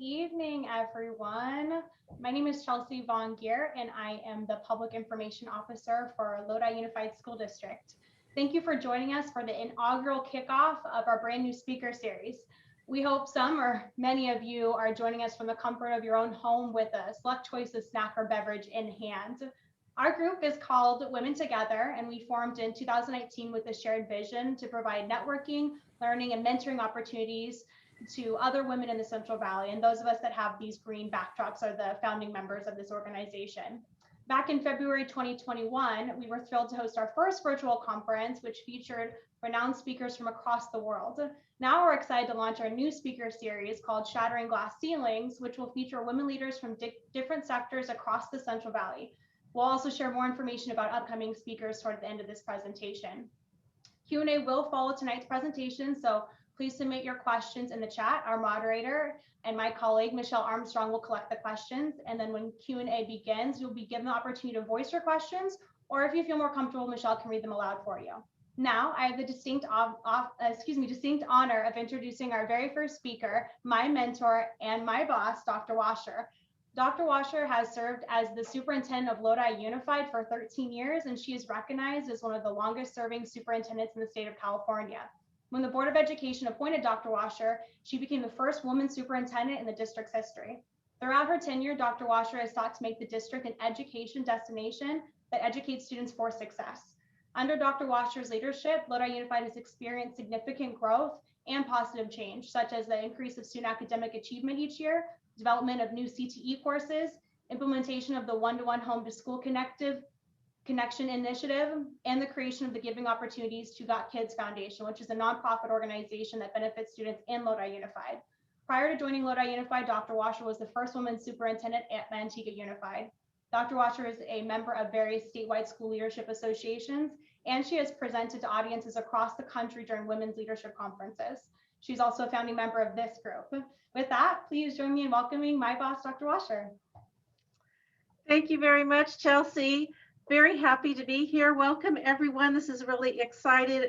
evening, everyone. My name is Chelsea Von Geer, and I am the Public Information Officer for Lodi Unified School District. Thank you for joining us for the inaugural kickoff of our brand new speaker series. We hope some or many of you are joining us from the comfort of your own home with a select choice of snack or beverage in hand. Our group is called Women Together, and we formed in 2019 with a shared vision to provide networking, learning, and mentoring opportunities to other women in the Central Valley. And those of us that have these green backdrops are the founding members of this organization. Back in February 2021, we were thrilled to host our first virtual conference, which featured renowned speakers from across the world. Now we're excited to launch our new speaker series called Shattering Glass Ceilings, which will feature women leaders from different sectors across the Central Valley. We'll also share more information about upcoming speakers toward the end of this presentation. Q&A will follow tonight's presentation, so please submit your questions in the chat. Our moderator and my colleague, Michelle Armstrong, will collect the questions. And then when Q&A begins, you'll be given the opportunity to voice your questions, or if you feel more comfortable, Michelle can read them aloud for you. Now, I have the distinct honor of introducing our very first speaker, my mentor and my boss, Dr. Washer. Dr. Washer has served as the superintendent of Lodi Unified for 13 years, and she is recognized as one of the longest serving superintendents in the state of California. When the Board of Education appointed Dr. Washer, she became the first woman superintendent in the district's history. Throughout her tenure, Dr. Washer has sought to make the district an education destination that educates students for success. Under Dr. Washer's leadership, Lodi Unified has experienced significant growth and positive change, such as the increase of student academic achievement each year, development of new CTE courses, implementation of the one-to-one home-to-school connection initiative, and the creation of the Giving Opportunities to Got Kids Foundation, which is a nonprofit organization that benefits students in Lodi Unified. Prior to joining Lodi Unified, Dr. Washer was the first woman superintendent at Manteca Unified. Dr. Washer is a member of various statewide school leadership associations, and she has presented to audiences across the country during women's leadership conferences. She's also a founding member of this group. With that, please join me in welcoming my boss, Dr. Washer. Thank you very much, Chelsea. Very happy to be here. Welcome, everyone. This is really exciting,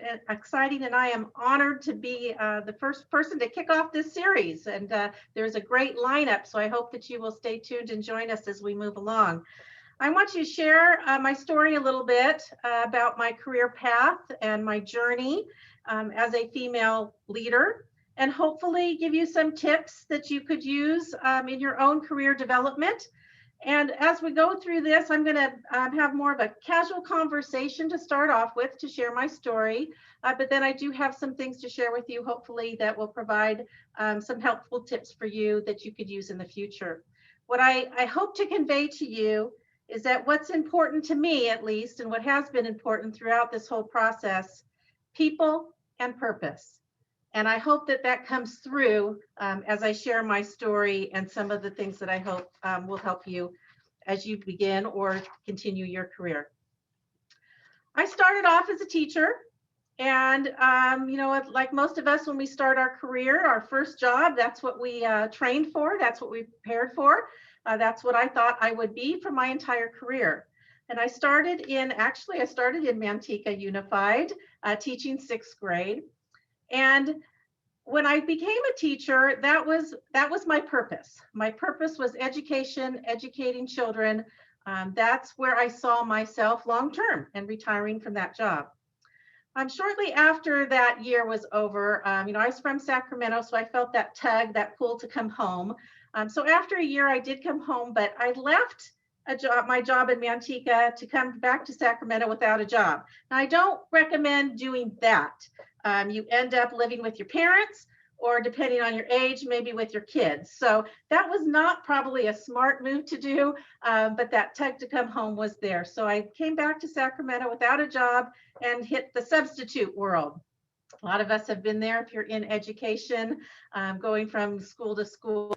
and I am honored to be the first person to kick off this series. And there's a great lineup, so I hope that you will stay tuned and join us as we move along. I want to share my story a little bit about my career path and my journey as a female leader, and hopefully give you some tips that you could use in your own career development. And as we go through this, I'm going to have more of a casual conversation to start off with to share my story. But then I do have some things to share with you, hopefully, that will provide some helpful tips for you that you could use in the future. What I hope to convey to you is that what's important to me, at least, and what has been important throughout this whole process, people and purpose. And I hope that that comes through as I share my story and some of the things that I hope will help you as you begin or continue your career. I started off as a teacher, and you know, like most of us, when we start our career, our first job, that's what we trained for, that's what we prepared for. That's what I thought I would be for my entire career. And I started in Manteca Unified, teaching 6th grade. And when I became a teacher, that was my purpose. My purpose was education, educating children. That's where I saw myself long-term and retiring from that job. Shortly after that year was over, you know, I was from Sacramento, so I felt that tug, that pull to come home. So after a year, I did come home, but I left my job in Manteca to come back to Sacramento without a job. Now, I don't recommend doing that. You end up living with your parents, or depending on your age, maybe with your kids. So that was not probably a smart move to do, but that tug to come home was there. So I came back to Sacramento without a job and hit the substitute world. A lot of us have been there if you're in education, going from school to school.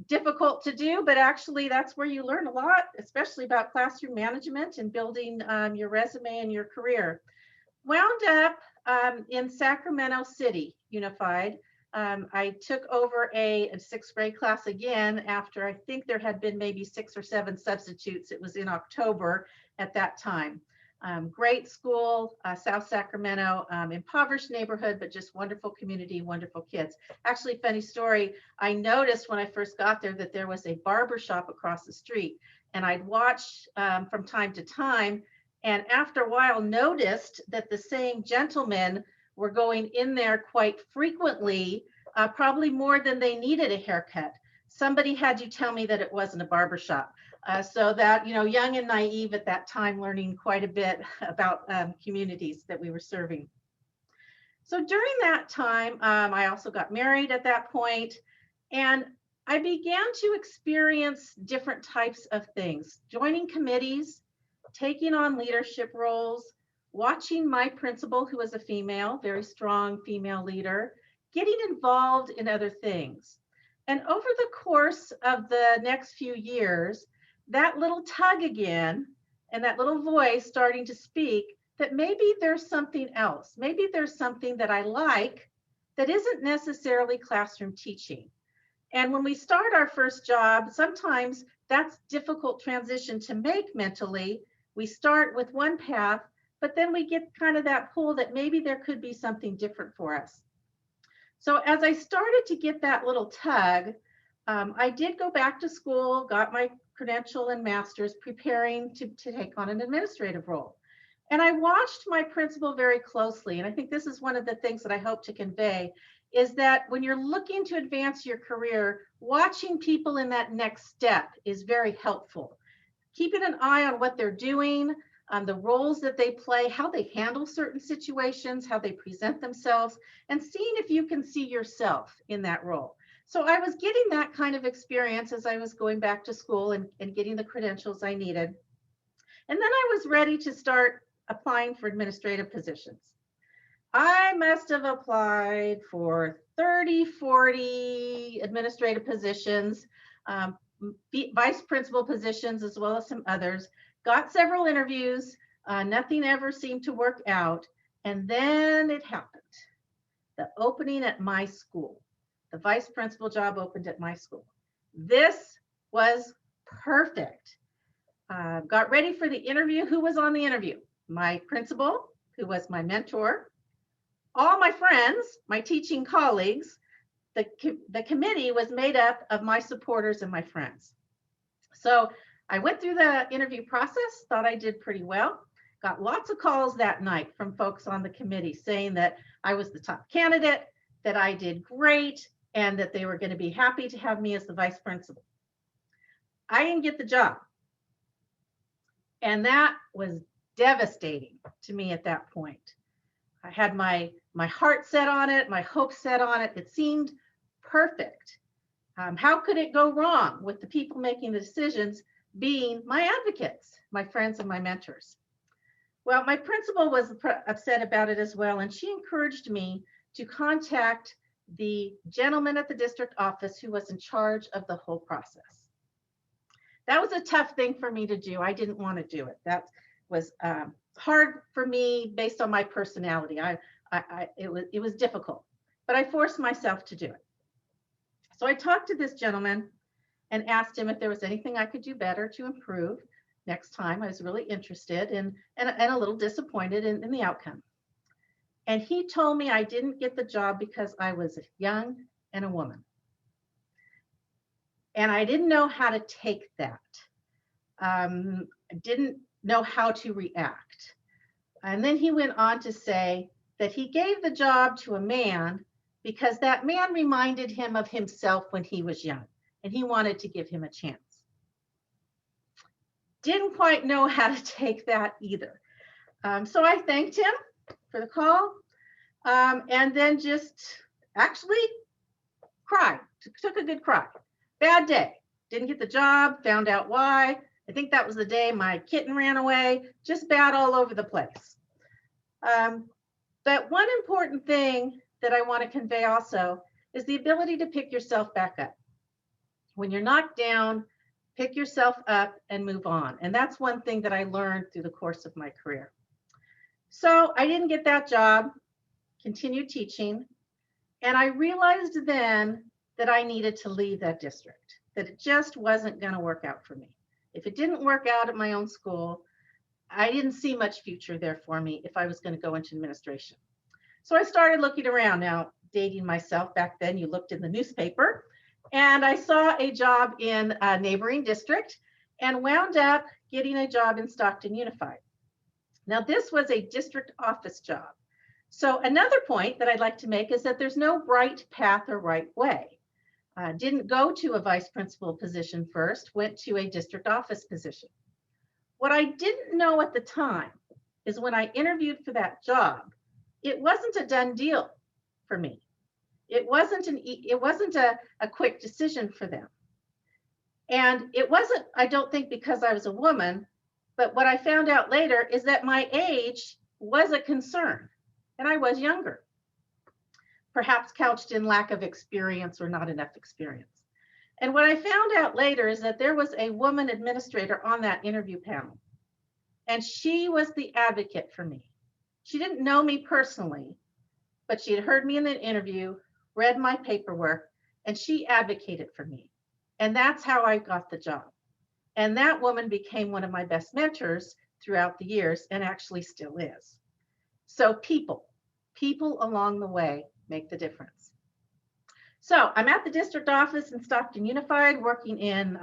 Difficult to do, but actually that's where you learn a lot, especially about classroom management and building your resume and your career. Wound up in Sacramento City Unified. I took over a 6th grade class again after I think there had been maybe 6 or 7 substitutes. It was in October at that time. Great school, South Sacramento, impoverished neighborhood, but just wonderful community, wonderful kids. Actually, funny story, I noticed when I first got there that there was a barber shop across the street, and I'd watch from time to time, and after a while noticed that the same gentlemen were going in there quite frequently, probably more than they needed a haircut. Somebody had to tell me that it wasn't a barber shop. So that, young and naive at that time, learning quite a bit about communities that we were serving. So during that time, I also got married at that point, and I began to experience different types of things, joining committees, taking on leadership roles, watching my principal, who was a female, very strong female leader, getting involved in other things. And over the course of the next few years, that little tug again, and that little voice starting to speak that maybe there's something else. Maybe there's something that I like that isn't necessarily classroom teaching. And when we start our first job, sometimes that's difficult transition to make mentally. We start with one path, but then we get kind of that pull that maybe there could be something different for us. So as I started to get that little tug, I did go back to school, got my credential and master's, preparing to take on an administrative role. And I watched my principal very closely. And I think this is one of the things that I hope to convey is that when you're looking to advance your career, watching people in that next step is very helpful. Keeping an eye on what they're doing, the roles that they play, how they handle certain situations, how they present themselves, and seeing if you can see yourself in that role. So I was getting that kind of experience as I was going back to school and getting the credentials I needed. And then I was ready to start applying for administrative positions. I must have applied for 30, 40 administrative positions, vice principal positions, as well as some others. Got several interviews. Nothing ever seemed to work out. And then it happened. The opening at my school. The vice principal job opened at my school. This was perfect. Got ready for the interview. Who was on the interview? My principal, who was my mentor, all my friends, my teaching colleagues. The committee was made up of my supporters and my friends. So I went through the interview process, thought I did pretty well. Got lots of calls that night from folks on the committee saying that I was the top candidate, that I did great, and that they were going to be happy to have me as the vice principal. I didn't get the job. And that was devastating to me at that point. I had my heart set on it, my hopes set on it. It seemed perfect. How could it go wrong with the people making the decisions being my advocates, my friends and my mentors? Well, my principal was upset about it as well, and she encouraged me to contact the gentleman at the district office who was in charge of the whole process. That was a tough thing for me to do. I didn't want to do it. That was hard for me based on my personality. It was difficult, but I forced myself to do it. So I talked to this gentleman and asked him if there was anything I could do better to improve next time. I was really interested and a little disappointed in the outcome. And he told me I didn't get the job because I was young and a woman. And I didn't know how to take that. I didn't know how to react. And then he went on to say that he gave the job to a man because that man reminded him of himself when he was young, and he wanted to give him a chance. Didn't quite know how to take that either. So I thanked him for the call, and then just actually cried, took a good cry. Bad day, didn't get the job, found out why. I think that was the day my kitten ran away, just bad all over the place. But one important thing that I want to convey also is the ability to pick yourself back up. When you're knocked down, pick yourself up and move on. And that's one thing that I learned through the course of my career. So I didn't get that job, continued teaching, and I realized then that I needed to leave that district, that it just wasn't going to work out for me. If it didn't work out at my own school, I didn't see much future there for me if I was going to go into administration. So I started looking around. Now, dating myself, back then you looked in the newspaper, and I saw a job in a neighboring district and wound up getting a job in Stockton Unified. Now, this was a district office job. So another point that I'd like to make is that there's no right path or right way. Didn't go to a vice principal position first, went to a district office position. What I didn't know at the time is when I interviewed for that job, it wasn't a done deal for me. It wasn't a quick decision for them. And it wasn't, I don't think, because I was a woman, but what I found out later is that my age was a concern, and I was younger, perhaps couched in lack of experience or not enough experience. And what I found out later is that there was a woman administrator on that interview panel, and she was the advocate for me. She didn't know me personally, but she had heard me in the interview, read my paperwork, and she advocated for me. And that's how I got the job. And that woman became one of my best mentors throughout the years, and actually still is. So people along the way make the difference. So I'm at the district office in Stockton Unified, working in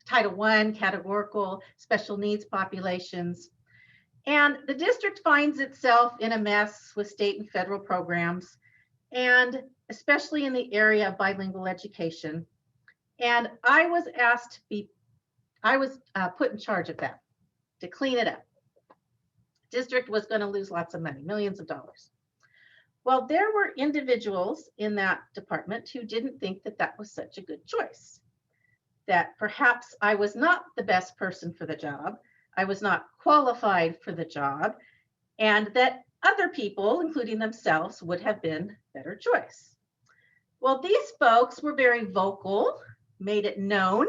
Title I, categorical, special needs populations. And the district finds itself in a mess with state and federal programs, and especially in the area of bilingual education. And I was put in charge of that, to clean it up. District was going to lose lots of money, millions of dollars. Well, there were individuals in that department who didn't think that that was such a good choice, that perhaps I was not the best person for the job, I was not qualified for the job, and that other people, including themselves, would have been better choice. Well, these folks were very vocal, made it known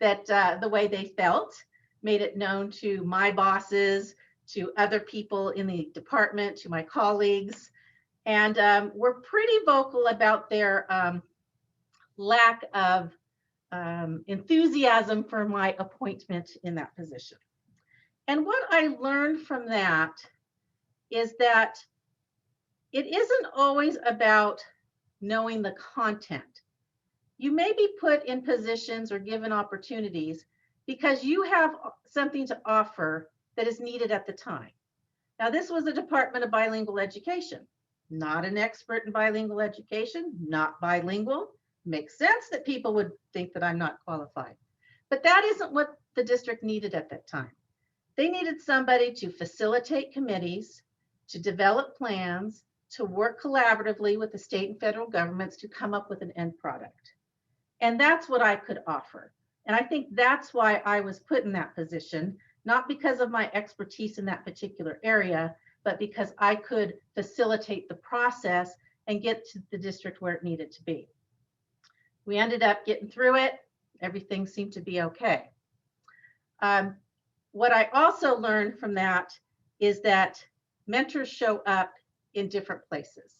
that the way they felt, made it known to my bosses, to other people in the department, to my colleagues, and were pretty vocal about their lack of enthusiasm for my appointment in that position. And what I learned from that is that it isn't always about knowing the content. You may be put in positions or given opportunities because you have something to offer that is needed at the time. Now, this was a Department of Bilingual Education. Not an expert in bilingual education, not bilingual. Makes sense that people would think that I'm not qualified. But that isn't what the district needed at that time. They needed somebody to facilitate committees, to develop plans, to work collaboratively with the state and federal governments to come up with an end product. And that's what I could offer. And I think that's why I was put in that position, not because of my expertise in that particular area, but because I could facilitate the process and get to the district where it needed to be. We ended up getting through it. Everything seemed to be okay. What I also learned from that is that mentors show up in different places.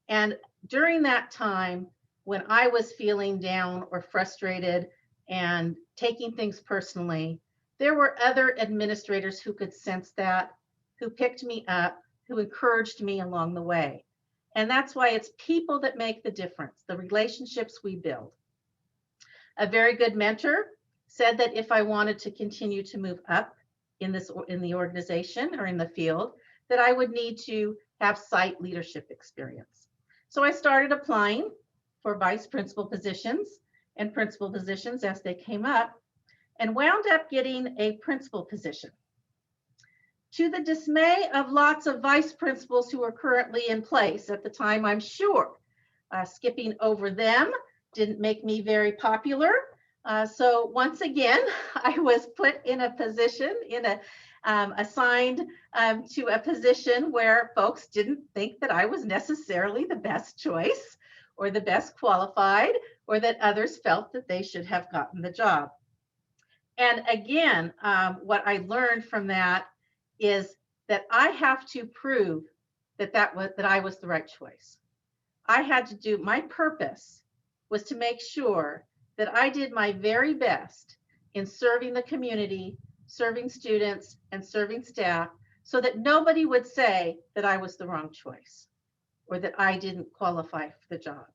And during that time, when I was feeling down or frustrated and taking things personally, there were other administrators who could sense that, who picked me up, who encouraged me along the way. And that's why it's people that make the difference, the relationships we build. A very good mentor said that if I wanted to continue to move up in the organization or in the field, that I would need to have site leadership experience. So I started applying for vice principal positions and principal positions as they came up, and wound up getting a principal position. To the dismay of lots of vice principals who are currently in place at the time, I'm sure. Skipping over them didn't make me very popular. So once again, I was put in a position, assigned to a position where folks didn't think that I was necessarily the best choice or the best qualified, or that others felt that they should have gotten the job. And again, what I learned from that is that I have to prove that I was the right choice. I had to do, my purpose was to make sure that I did my very best in serving the community, serving students, and serving staff so that nobody would say that I was the wrong choice or that I didn't qualify for the job.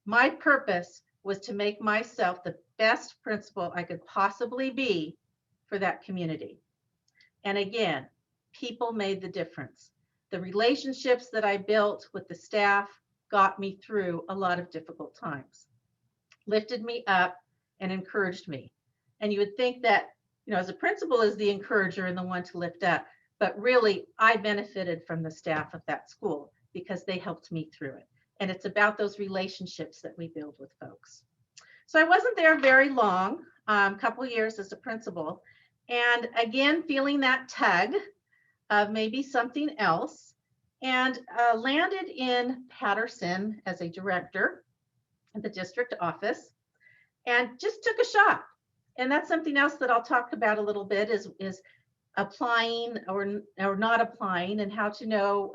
My purpose was to make myself the best principal I could possibly be for that community. And again, people made the difference. The relationships that I built with the staff got me through a lot of difficult times, lifted me up, and encouraged me. And you would think that, as a principal is the encourager and the one to lift up, but really I benefited from the staff of that school because they helped me through it. And it's about those relationships that we build with folks. So I wasn't there very long, a couple of years as a principal. And again, feeling that tug of maybe something else, and landed in Patterson as a director at the district office, and just took a shot. And that's something else that I'll talk about a little bit is applying or not applying and how to know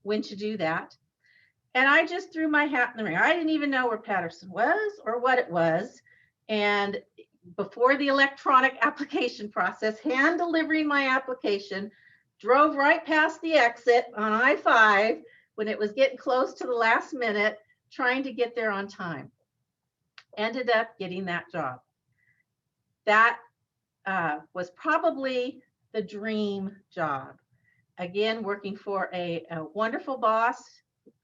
when to do that. And I just threw my hat in the ring. I didn't even know where Patterson was or what it was. And before the electronic application process, hand delivering my application, drove right past the exit on I-5 when it was getting close to the last minute, trying to get there on time. Ended up getting that job. That was probably the dream job. Again, working for a wonderful boss,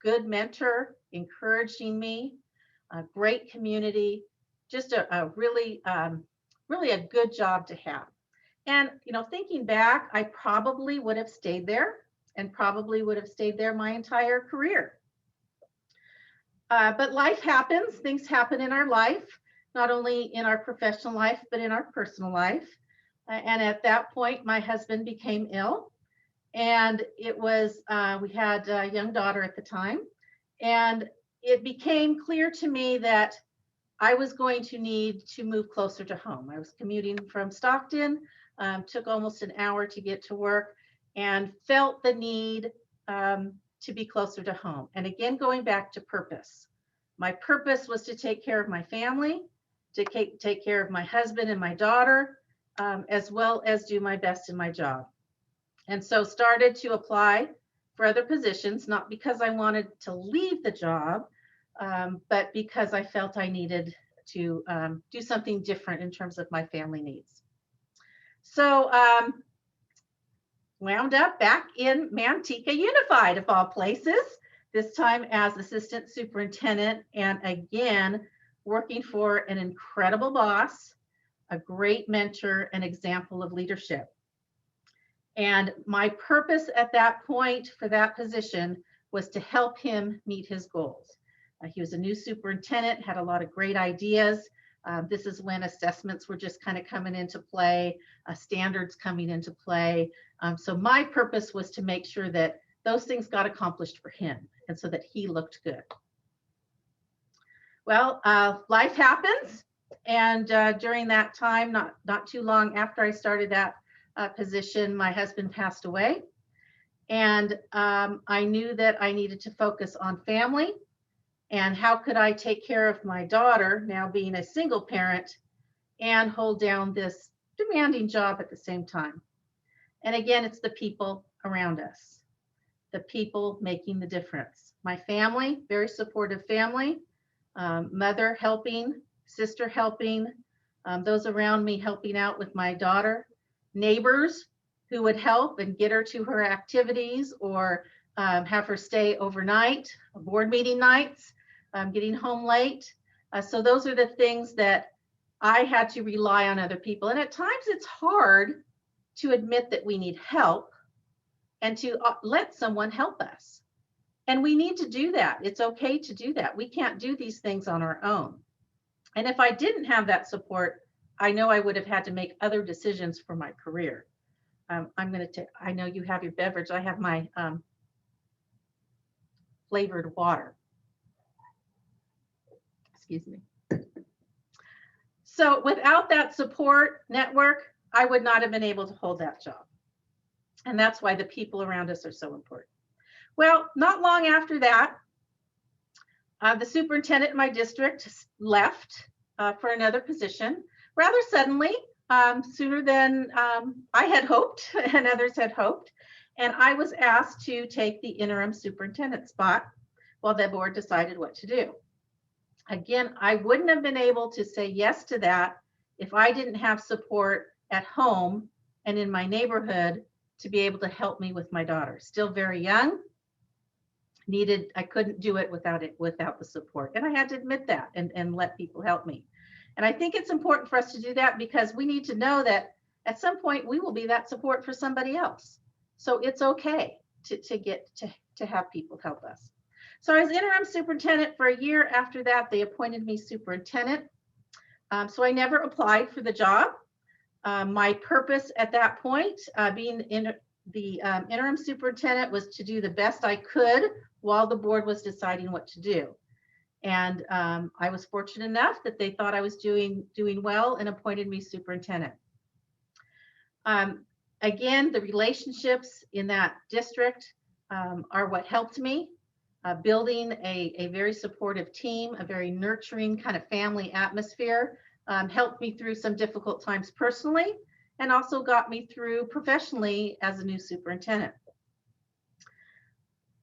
good mentor, encouraging me, a great community, just a really a good job to have. And, thinking back, I probably would have stayed there and probably would have stayed there my entire career. But life happens, things happen in our life, not only in our professional life, but in our personal life. And at that point, my husband became ill. And it was, we had a young daughter at the time. And it became clear to me that I was going to need to move closer to home. I was commuting from Stockton, took almost an hour to get to work, and felt the need to be closer to home. And again, going back to purpose. My purpose was to take care of my family, to take care of my husband and my daughter, as well as do my best in my job. And so started to apply for other positions, not because I wanted to leave the job, but because I felt I needed to do something different in terms of my family needs. So wound up back in Manteca Unified, of all places, this time as assistant superintendent, and again, working for an incredible boss, a great mentor, an example of leadership. And my purpose at that point for that position was to help him meet his goals. He was a new superintendent, had a lot of great ideas. This is when assessments were just kind of coming into play, standards coming into play. So my purpose was to make sure that those things got accomplished for him and so that he looked good. Well, life happens. And during that time, not too long after I started that position, my husband passed away. And I knew that I needed to focus on family and how could I take care of my daughter, now being a single parent, and hold down this demanding job at the same time. And again, it's the people around us, the people making the difference. My family, very supportive family, mother helping, sister helping, those around me helping out with my daughter, neighbors who would help and get her to her activities or have her stay overnight, board meeting nights, getting home late. So those are the things that I had to rely on other people. And at times it's hard to admit that we need help and to let someone help us. And we need to do that. It's okay to do that. We can't do these things on our own. And if I didn't have that support, I know I would have had to make other decisions for my career. I know you have your beverage. I have my flavored water. Excuse me. So without that support network, I would not have been able to hold that job. And that's why the people around us are so important. Well, not long after that, the superintendent in my district left for another position rather suddenly. sooner than I had hoped and others had hoped. And I was asked to take the interim superintendent spot while the board decided what to do. Again, I wouldn't have been able to say yes to that if I didn't have support at home and in my neighborhood to be able to help me with my daughter. Still very young, I couldn't do it without the support. And I had to admit that and let people help me. And I think it's important for us to do that because we need to know that at some point we will be that support for somebody else. So it's okay to have people help us. So I was interim superintendent for a year. After that, they appointed me superintendent. So I never applied for the job. My purpose at that point, being in the interim superintendent, was to do the best I could while the board was deciding what to do. And I was fortunate enough that they thought I was doing well and appointed me superintendent. Again, the relationships in that district are what helped me. Building a very supportive team, a very nurturing kind of family atmosphere, helped me through some difficult times personally, and also got me through professionally as a new superintendent.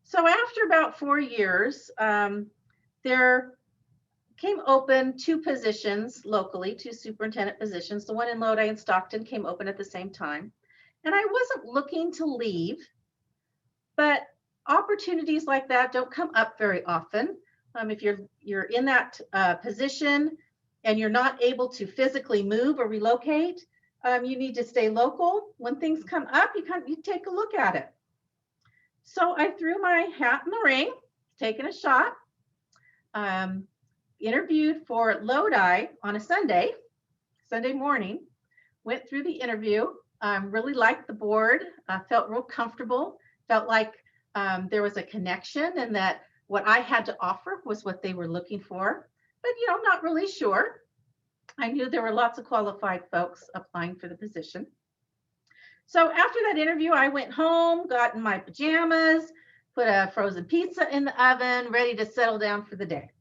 So after about 4 years, there came open 2 positions locally, 2 superintendent positions. The one in Lodi and Stockton came open at the same time. And I wasn't looking to leave, but opportunities like that don't come up very often. If you're in that position and you're not able to physically move or relocate, you need to stay local. When things come up, you take a look at it. So I threw my hat in the ring, taking a shot, interviewed for Lodi on a Sunday morning, went through the interview, really liked the board, felt real comfortable, felt like there was a connection and that what I had to offer was what they were looking for, but not really sure. I knew there were lots of qualified folks applying for the position. So after that interview, I went home, got in my pajamas, put a frozen pizza in the oven, ready to settle down for the day.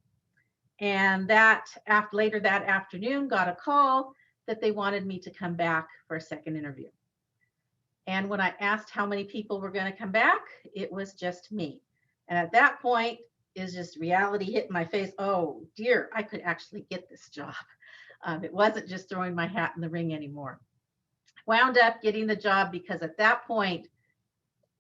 And later that afternoon, got a call that they wanted me to come back for a second interview. And when I asked how many people were going to come back, it was just me. And at that point, is just reality hit my face. Oh dear, I could actually get this job. It wasn't just throwing my hat in the ring anymore. Wound up getting the job because at that point,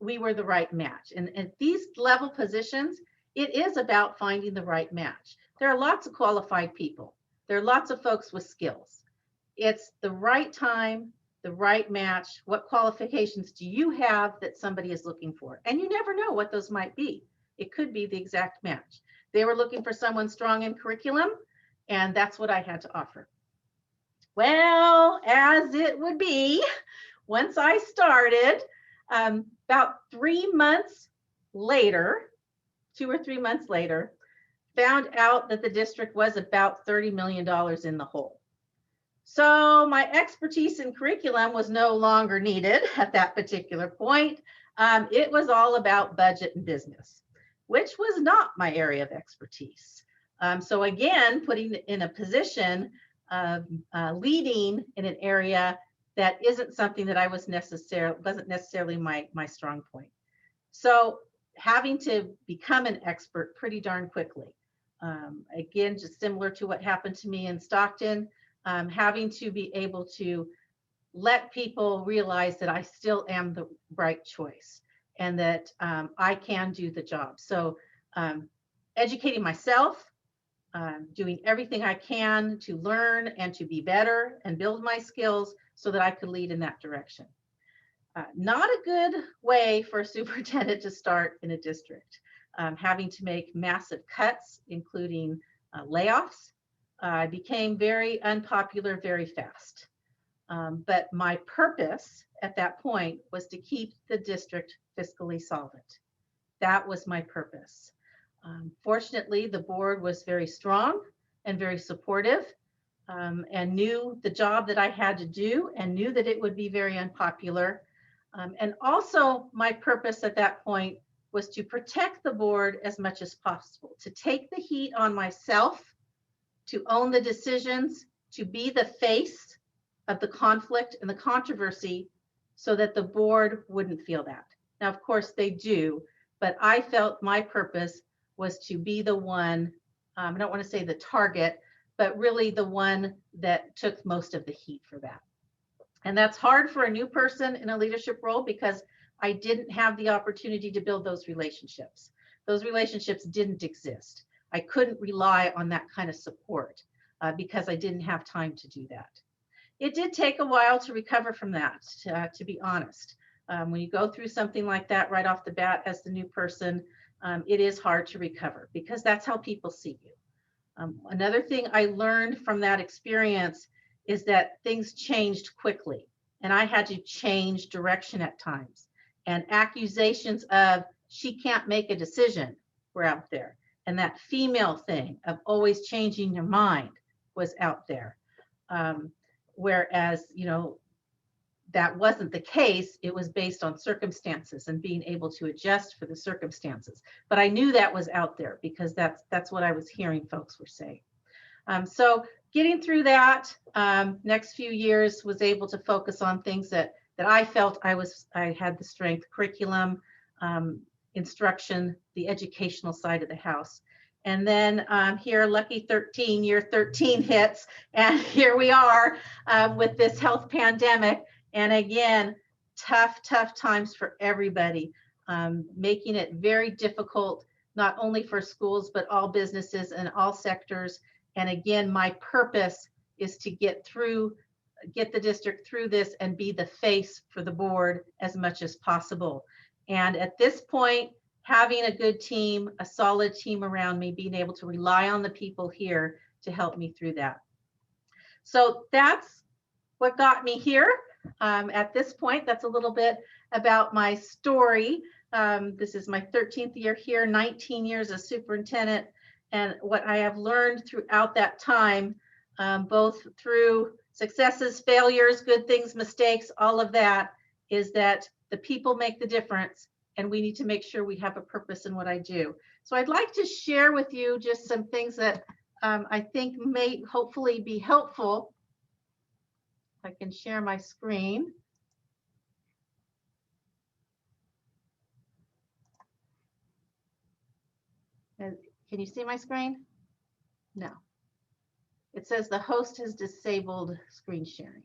we were the right match. And at these level positions, it is about finding the right match. There are lots of qualified people. There are lots of folks with skills. It's the right time, the right match. What qualifications do you have that somebody is looking for? And you never know what those might be. It could be the exact match. They were looking for someone strong in curriculum, and that's what I had to offer. Well, as it would be, once I started, about 3 months later, 2 or 3 months later, found out that the district was about $30 million in the hole. So my expertise in curriculum was no longer needed at that particular point. It was all about budget and business, which was not my area of expertise. So again, putting in a position of leading in an area that isn't something that wasn't necessarily my strong point. So having to become an expert pretty darn quickly. Again, just similar to what happened to me in Stockton, having to be able to let people realize that I still am the right choice and that I can do the job. So educating myself, doing everything I can to learn and to be better and build my skills so that I could lead in that direction. Not a good way for a superintendent to start in a district. Having to make massive cuts, including layoffs. I became very unpopular very fast. But my purpose at that point was to keep the district fiscally solvent. That was my purpose. Fortunately, the board was very strong and very supportive and knew the job that I had to do and knew that it would be very unpopular. And also my purpose at that point was to protect the board as much as possible, to take the heat on myself, to own the decisions, to be the face of the conflict and the controversy so that the board wouldn't feel that. Now, of course, they do, but I felt my purpose was to be the one, I don't want to say the target, but really the one that took most of the heat for that. And that's hard for a new person in a leadership role because I didn't have the opportunity to build those relationships. Those relationships didn't exist. I couldn't rely on that kind of support because I didn't have time to do that. It did take a while to recover from that, to be honest. When you go through something like that right off the bat as the new person, it is hard to recover because that's how people see you. Another thing I learned from that experience is that things changed quickly and I had to change direction at times. And accusations of she can't make a decision were out there. And that female thing of always changing your mind was out there. Whereas, you know, that wasn't the case. It was based on circumstances and being able to adjust for the circumstances. But I knew that was out there because that's what I was hearing folks were saying. So getting through that next few years was able to focus on things that I felt I had the strength: curriculum, instruction, the educational side of the house. And then here, lucky 13, year 13 hits, and here we are with this health pandemic. And again, tough times for everybody, making it very difficult, not only for schools, but all businesses and all sectors. And again, my purpose is to get the district through this and be the face for the board as much as possible. And at this point, having a good team, a solid team around me, being able to rely on the people here to help me through that. So that's what got me here. At this point, that's a little bit about my story. This is my 13th year here, 19 years as superintendent. And what I have learned throughout that time, both through successes, failures, good things, mistakes, all of that, is that the people make the difference. And we need to make sure we have a purpose in what I do. So I'd like to share with you just some things that I think may hopefully be helpful. I can share my screen. And can you see my screen? No. It says the host has disabled screen sharing.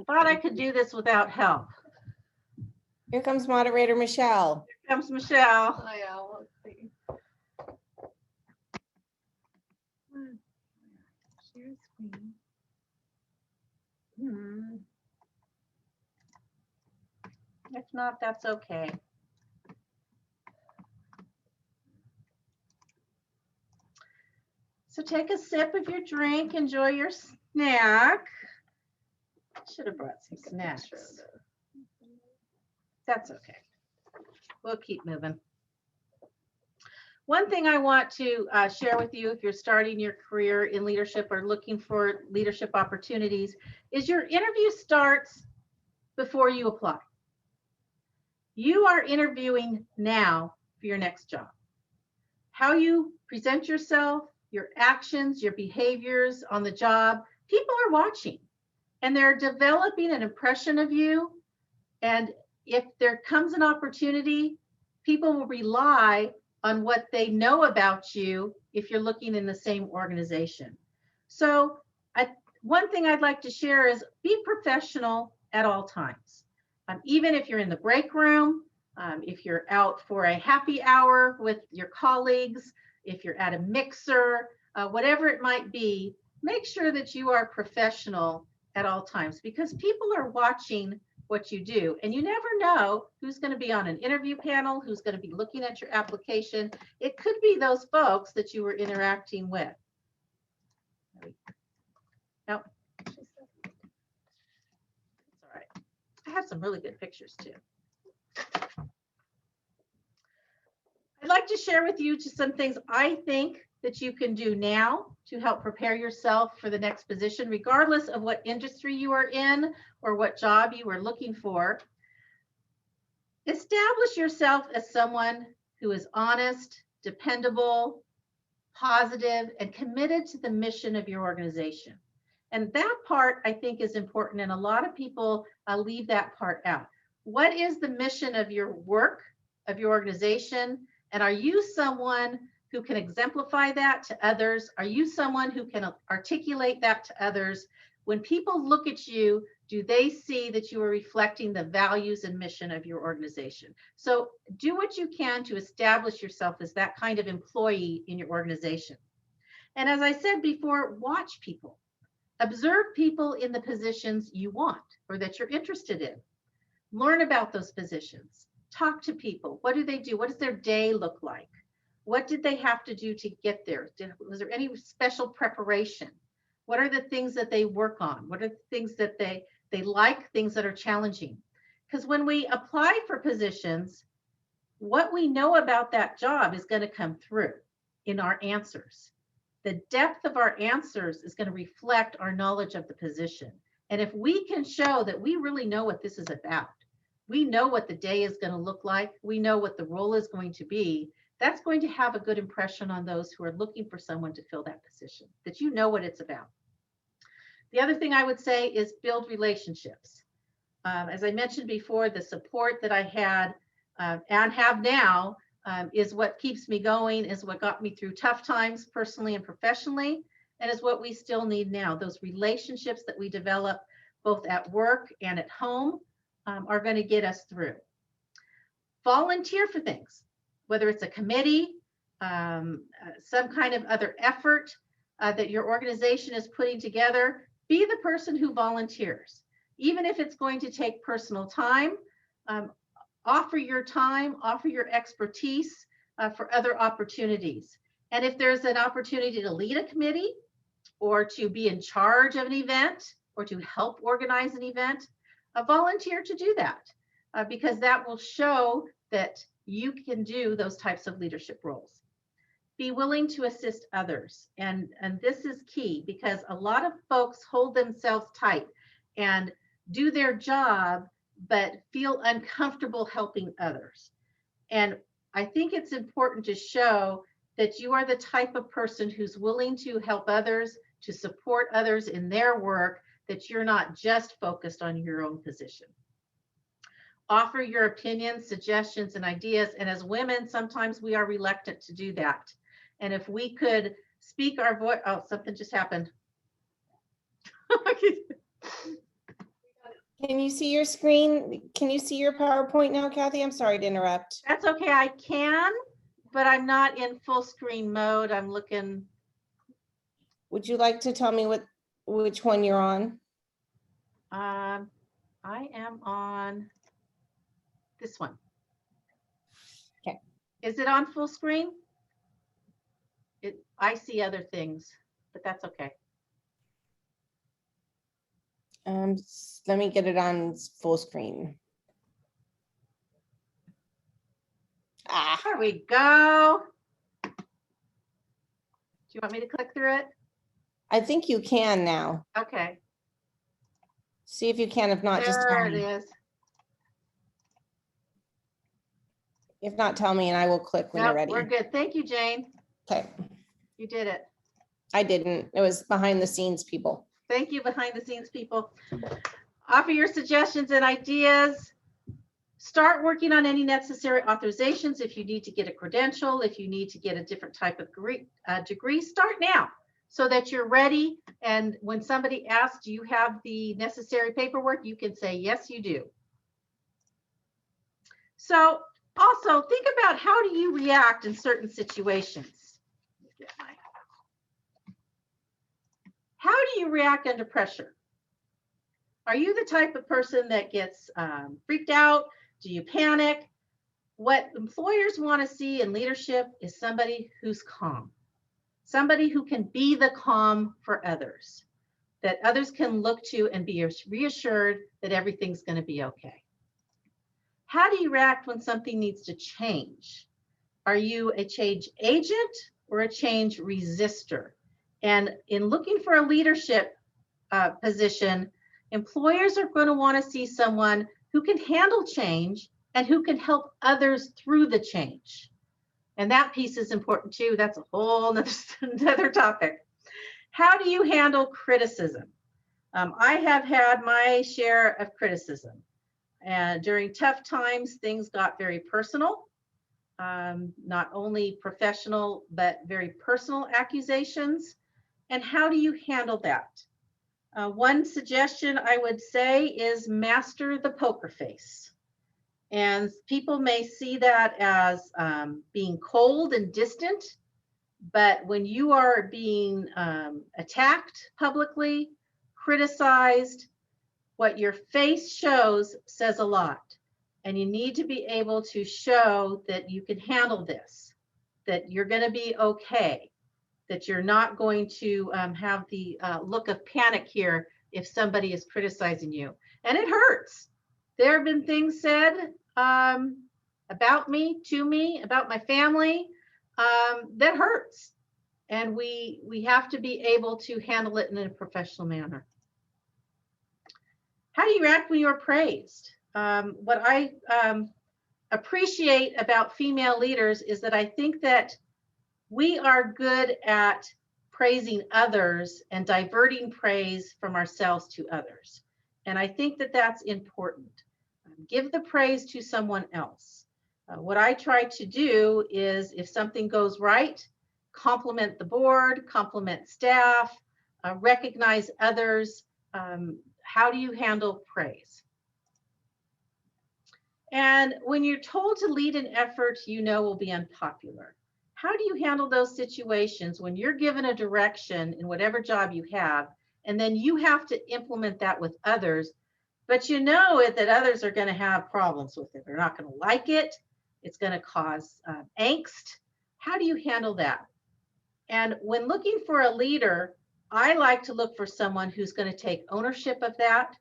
Thought I could do this without help. Here comes moderator Michelle. Here comes Michelle. Oh, yeah, let's see. Share screen. If not, that's okay. So take a sip of your drink, enjoy your snack. Should have brought some snacks. That's okay. We'll keep moving. One thing I want to share with you if you're starting your career in leadership or looking for leadership opportunities is your interview starts before you apply. You are interviewing now for your next job. How you present yourself, your actions, your behaviors on the job, people are watching and they're developing an impression of you. And if there comes an opportunity, people will rely on what they know about you if you're looking in the same organization. So one thing I'd like to share is be professional at all times. Even if you're in the break room, if you're out for a happy hour with your colleagues, if you're at a mixer, whatever it might be, make sure that you are professional at all times because people are watching what you do. And you never know who's going to be on an interview panel, who's going to be looking at your application. It could be those folks that you were interacting with. Nope. It's all right. I have some really good pictures too. I'd like to share with you just some things I think that you can do now to help prepare yourself for the next position, regardless of what industry you are in or what job you are looking for. Establish yourself as someone who is honest, dependable, positive, and committed to the mission of your organization. And that part I think is important. And a lot of people leave that part out. What is the mission of your work, of your organization? And are you someone who can exemplify that to others? Are you someone who can articulate that to others? When people look at you, do they see that you are reflecting the values and mission of your organization? So do what you can to establish yourself as that kind of employee in your organization. And as I said before, watch people. Observe people in the positions you want or that you're interested in. Learn about those positions. Talk to people. What do they do? What does their day look like? What did they have to do to get there? Was there any special preparation? What are the things that they work on? What are the things that they like, things that are challenging? Because when we apply for positions, what we know about that job is going to come through in our answers. The depth of our answers is going to reflect our knowledge of the position. And if we can show that we really know what this is about, we know what the day is going to look like, we know what the role is going to be, that's going to have a good impression on those who are looking for someone to fill that position, that you know what it's about. The other thing I would say is build relationships. As I mentioned before, the support that I had and have now is what keeps me going, is what got me through tough times personally and professionally, and is what we still need now. Those relationships that we develop both at work and at home are going to get us through. Volunteer for things, whether it's a committee, some kind of other effort that your organization is putting together. Be the person who volunteers, even if it's going to take personal time. Offer your time, offer your expertise for other opportunities. And if there's an opportunity to lead a committee or to be in charge of an event or to help organize an event, volunteer to do that because that will show that you can do those types of leadership roles. Be willing to assist others. And this is key because a lot of folks hold themselves tight and do their job but feel uncomfortable helping others. And I think it's important to show that you are the type of person who's willing to help others, to support others in their work, that you're not just focused on your own position. Offer your opinions, suggestions, and ideas. And as women, sometimes we are reluctant to do that. And if we could speak our voice, oh, something just happened. Can you see your screen? Can you see your PowerPoint now, Kathy? I'm sorry to interrupt. That's okay, I can, but I'm not in full screen mode. I'm looking. Would you like to tell me which one you're on? I am on this one. Okay. Is it on full screen? I see other things, but that's okay. Let me get it on full screen. Ah, There we go. Do you want me to click through it? I think you can now. Okay. See if you can. If not, just tell There it me. is. If not, tell me and I will click when you're Nope, ready. we're good. Thank you, Jane. Okay. You did it. I didn't. It was behind the scenes people. Thank you, behind the scenes people. Offer your suggestions and ideas. Start working on any necessary authorizations. If you need to get a credential, if you need to get a different type of degree, start now so that you're ready. And when somebody asks, do you have the necessary paperwork? You can say, yes, you do. So also think about, how do you react in certain situations? How do you react under pressure? Are you the type of person that gets freaked out? Do you panic? What employers want to see in leadership is somebody who's calm, somebody who can be the calm for others, that others can look to and be reassured that everything's going to be okay. How do you react when something needs to change? Are you a change agent or a change resistor? And in looking for a leadership position, employers are going to want to see someone who can handle change and who can help others through the change. And that piece is important too. That's a whole another topic. How do you handle criticism? I have had my share of criticism. And during tough times, things got very personal. Not only professional, but very personal accusations. And how do you handle that? One suggestion I would say is master the poker face. And people may see that as being cold and distant, but when you are being attacked publicly, criticized, what your face shows says a lot. And you need to be able to show that you can handle this, that you're going to be okay, that you're not going to have the look of panic here if somebody is criticizing you. And it hurts. There have been things said about me, to me, about my family, that hurts. And we have to be able to handle it in a professional manner. How do you react when you're praised? What I appreciate about female leaders is that I think that we are good at praising others and diverting praise from ourselves to others. And I think that that's important. Give the praise to someone else. What I try to do is if something goes right, compliment the board, compliment staff, recognize others. How do you handle praise? And when you're told to lead an effort you know will be unpopular, how do you handle those situations when you're given a direction in whatever job you have, and then you have to implement that with others, but you know that others are going to have problems with it. They're not going to like it. It's going to cause angst. How do you handle that? And when looking for a leader, I like to look for someone who's going to take ownership of that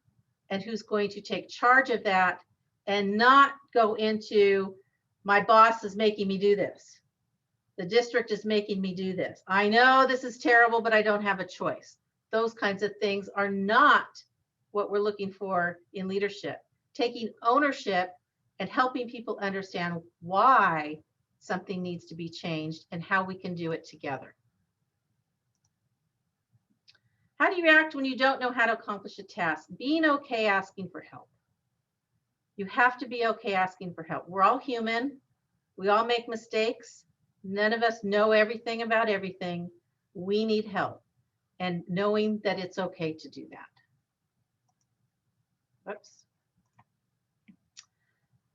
and who's going to take charge of that and not go into, my boss is making me do this. The district is making me do this. I know this is terrible, but I don't have a choice. Those kinds of things are not what we're looking for in leadership. Taking ownership and helping people understand why something needs to be changed and how we can do it together. How do you react when you don't know how to accomplish a task? Being okay asking for help. You have to be okay asking for help. We're all human. We all make mistakes. None of us know everything about everything. We need help, and knowing that it's okay to do that. Whoops.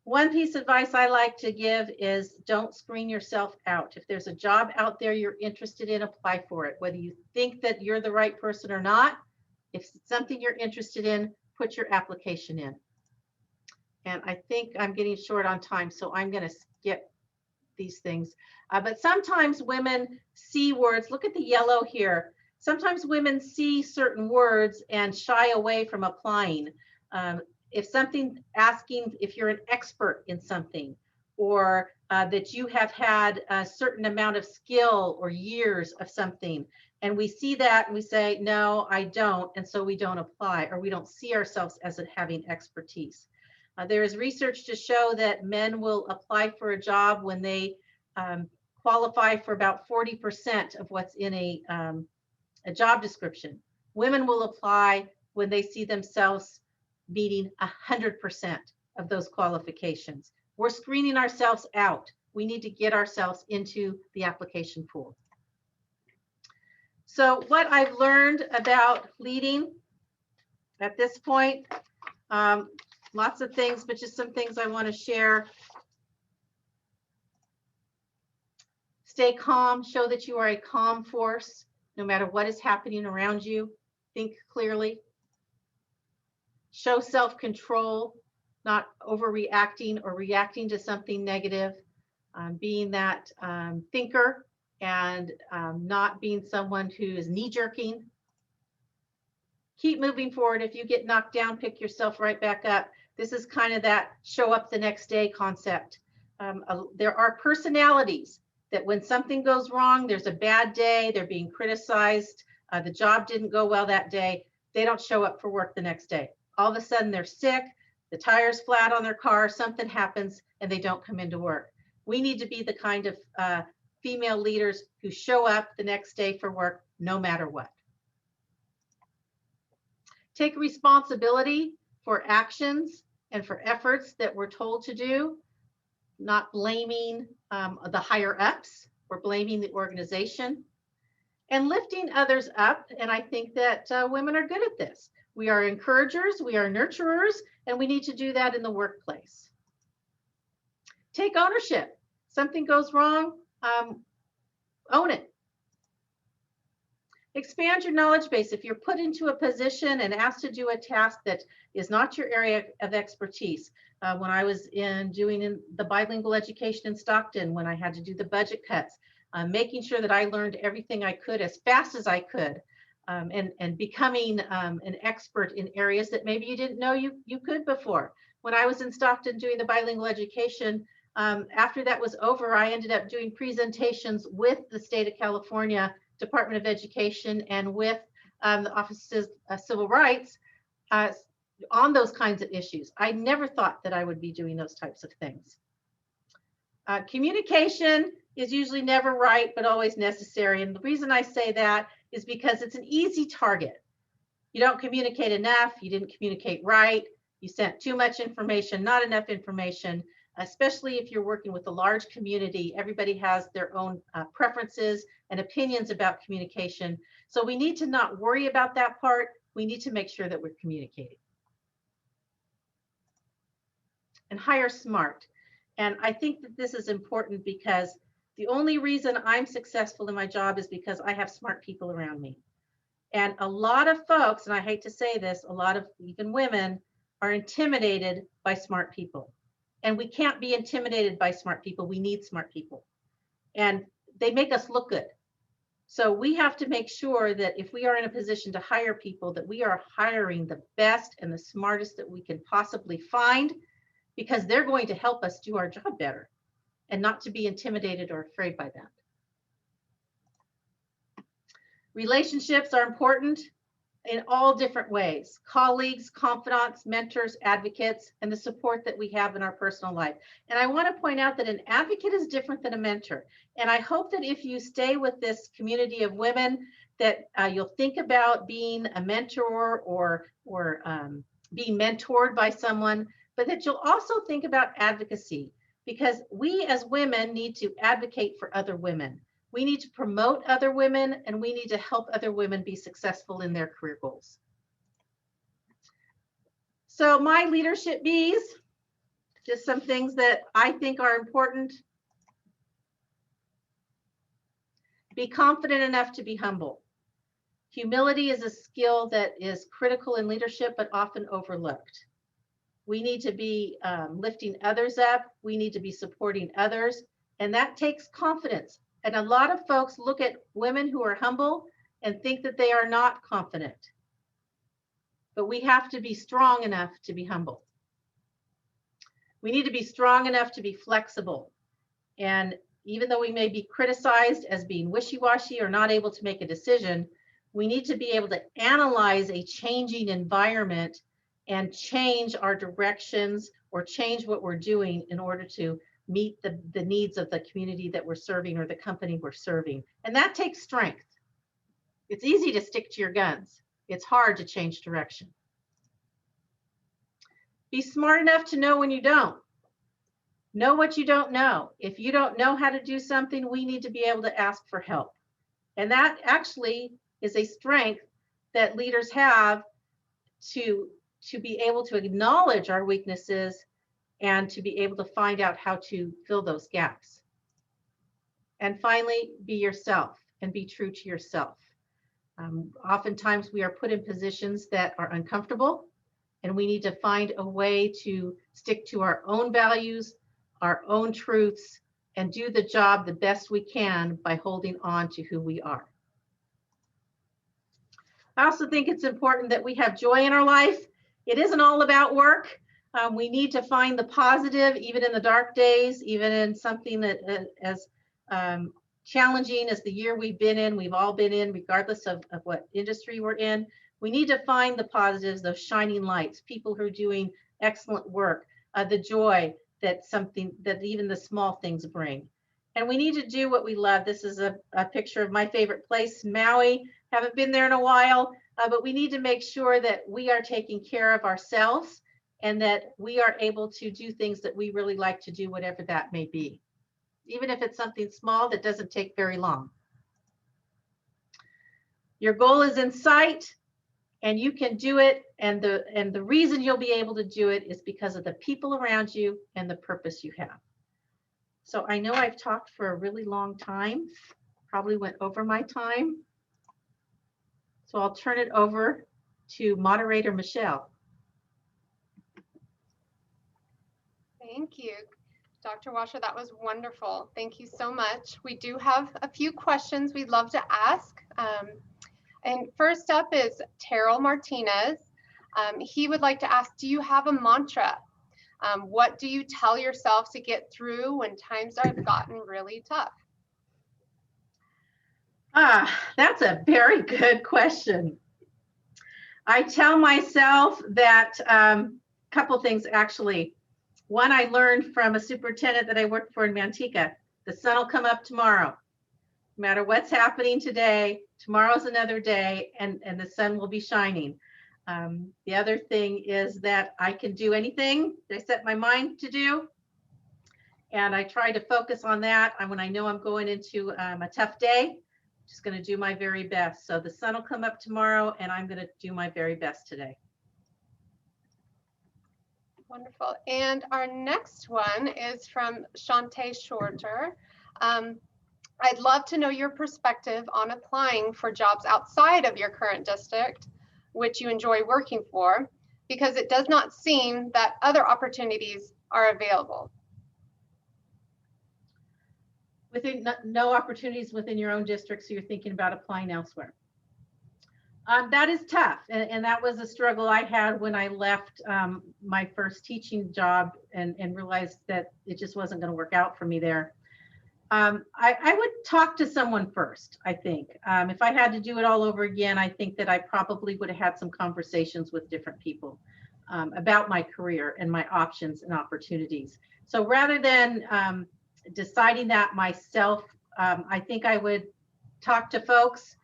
One piece of advice I like to give is don't screen yourself out. If there's a job out there you're interested in, apply for it. Whether you think that you're the right person or not, if it's something you're interested in, put your application in. And I think I'm getting short on time, so I'm going to skip these things. But sometimes women see words. Look at the yellow here. Sometimes women see certain words and shy away from applying. If something asking if you're an expert in something, or that you have had a certain amount of skill or years of something, and we see that and we say, no, I don't, and so we don't apply, or we don't see ourselves as having expertise. There is research to show that men will apply for a job when they qualify for about 40% of what's in a job description. Women will apply when they see themselves meeting 100% of those qualifications. We're screening ourselves out. We need to get ourselves into the application pool. So what I've learned about leading at this point, lots of things, but just some things I want to share. Stay calm, show that you are a calm force, no matter what is happening around you. Think clearly. Show self-control, not overreacting or reacting to something negative. Being that thinker and not being someone who is knee-jerking. Keep moving forward. If you get knocked down, pick yourself right back up. This is kind of that show up the next day concept. There are personalities that when something goes wrong, there's a bad day, they're being criticized, the job didn't go well that day, they don't show up for work the next day. All of a sudden they're sick, the tire's flat on their car, something happens, and they don't come into work. We need to be the kind of female leaders who show up the next day for work, no matter what. Take responsibility for actions and for efforts that we're told to do, not blaming the higher ups or blaming the organization, and lifting others up. And I think that women are good at this. We are encouragers, we are nurturers, and we need to do that in the workplace. Take ownership. Something goes wrong, own it. Expand your knowledge base. If you're put into a position and asked to do a task that is not your area of expertise, when I was doing the bilingual education in Stockton, when I had to do the budget cuts, making sure that I learned everything I could as fast as I could, and becoming an expert in areas that maybe you didn't know you could before. When I was in Stockton doing the bilingual education, after that was over, I ended up doing presentations with the state of California Department of Education and with the Office of Civil Rights on those kinds of issues. I never thought that I would be doing those types of things. Communication is usually never right, but always necessary. And the reason I say that is because it's an easy target. You don't communicate enough, you didn't communicate right, you sent too much information, not enough information, especially if you're working with a large community. Everybody has their own preferences and opinions about communication. So we need to not worry about that part. We need to make sure that we're communicating. And hire smart. And I think that this is important because the only reason I'm successful in my job is because I have smart people around me. And a lot of folks, and I hate to say this, a lot of even women are intimidated by smart people. And we can't be intimidated by smart people. We need smart people. And they make us look good. So we have to make sure that if we are in a position to hire people, that we are hiring the best and the smartest that we can possibly find, because they're going to help us do our job better and not to be intimidated or afraid by that. Relationships are important in all different ways: colleagues, confidants, mentors, advocates, and the support that we have in our personal life. And I want to point out that an advocate is different than a mentor. And I hope that if you stay with this community of women, that you'll think about being a mentor or being mentored by someone, but that you'll also think about advocacy, because we as women need to advocate for other women. We need to promote other women, and we need to help other women be successful in their career goals. So my leadership B's, just some things that I think are important. Be confident enough to be humble. Humility is a skill that is critical in leadership, but often overlooked. We need to be lifting others up. We need to be supporting others, and that takes confidence. And a lot of folks look at women who are humble and think that they are not confident. But we have to be strong enough to be humble. We need to be strong enough to be flexible. And even though we may be criticized as being wishy-washy or not able to make a decision, we need to be able to analyze a changing environment and change our directions or change what we're doing in order to meet the needs of the community that we're serving or the company we're serving. And that takes strength. It's easy to stick to your guns. It's hard to change direction. Be smart enough to know when you don't. Know what you don't know. If you don't know how to do something, we need to be able to ask for help. And that actually is a strength that leaders have to be able to acknowledge our weaknesses and to be able to find out how to fill those gaps. And finally, be yourself and be true to yourself. Oftentimes we are put in positions that are uncomfortable, and we need to find a way to stick to our own values, our own truths, and do the job the best we can by holding on to who we are. I also think it's important that we have joy in our life. It isn't all about work. We need to find the positive, even in the dark days, even in something that as challenging as the year we've all been in, regardless of what industry we're in. We need to find the positives, those shining lights, people who are doing excellent work, the joy, that even the small things bring. And we need to do what we love. This is a picture of my favorite place, Maui. Haven't been there in a while, but we need to make sure that we are taking care of ourselves and that we are able to do things that we really like to do, whatever that may be, even if it's something small that doesn't take very long. Your goal is in sight and you can do it. And the reason you'll be able to do it is because of the people around you and the purpose you have. So I know I've talked for a really long time, probably went over my time. So I'll turn it over to moderator Michelle. Thank you, Dr. Washer. That was wonderful. Thank you so much. We do have a few questions we'd love to ask. And first up is Terrell Martinez. He would like to ask, do you have a mantra? What do you tell yourself to get through when times have gotten really tough? That's a very good question. I tell myself that a couple things actually. One, I learned from a superintendent that I worked for in Manteca. The sun will come up tomorrow. No matter what's happening today, tomorrow's another day, and the sun will be shining. The other thing is that I can do anything that I set my mind to do. And I try to focus on that. And when I know I'm going into a tough day, I'm just going to do my very best. So the sun will come up tomorrow, and I'm going to do my very best today. Wonderful. And our next one is from Shantae Shorter. I'd love to know your perspective on applying for jobs outside of your current district, which you enjoy working for, because it does not seem that other opportunities are available. Within no opportunities within your own district, so you're thinking about applying elsewhere. That is tough, and that was a struggle I had when I left my first teaching job and realized that it just wasn't going to work out for me there. I would talk to someone first, I think. If I had to do it all over again, I think that I probably would have had some conversations with different people about my career and my options and opportunities. So rather than deciding that myself, I think I would talk to folks,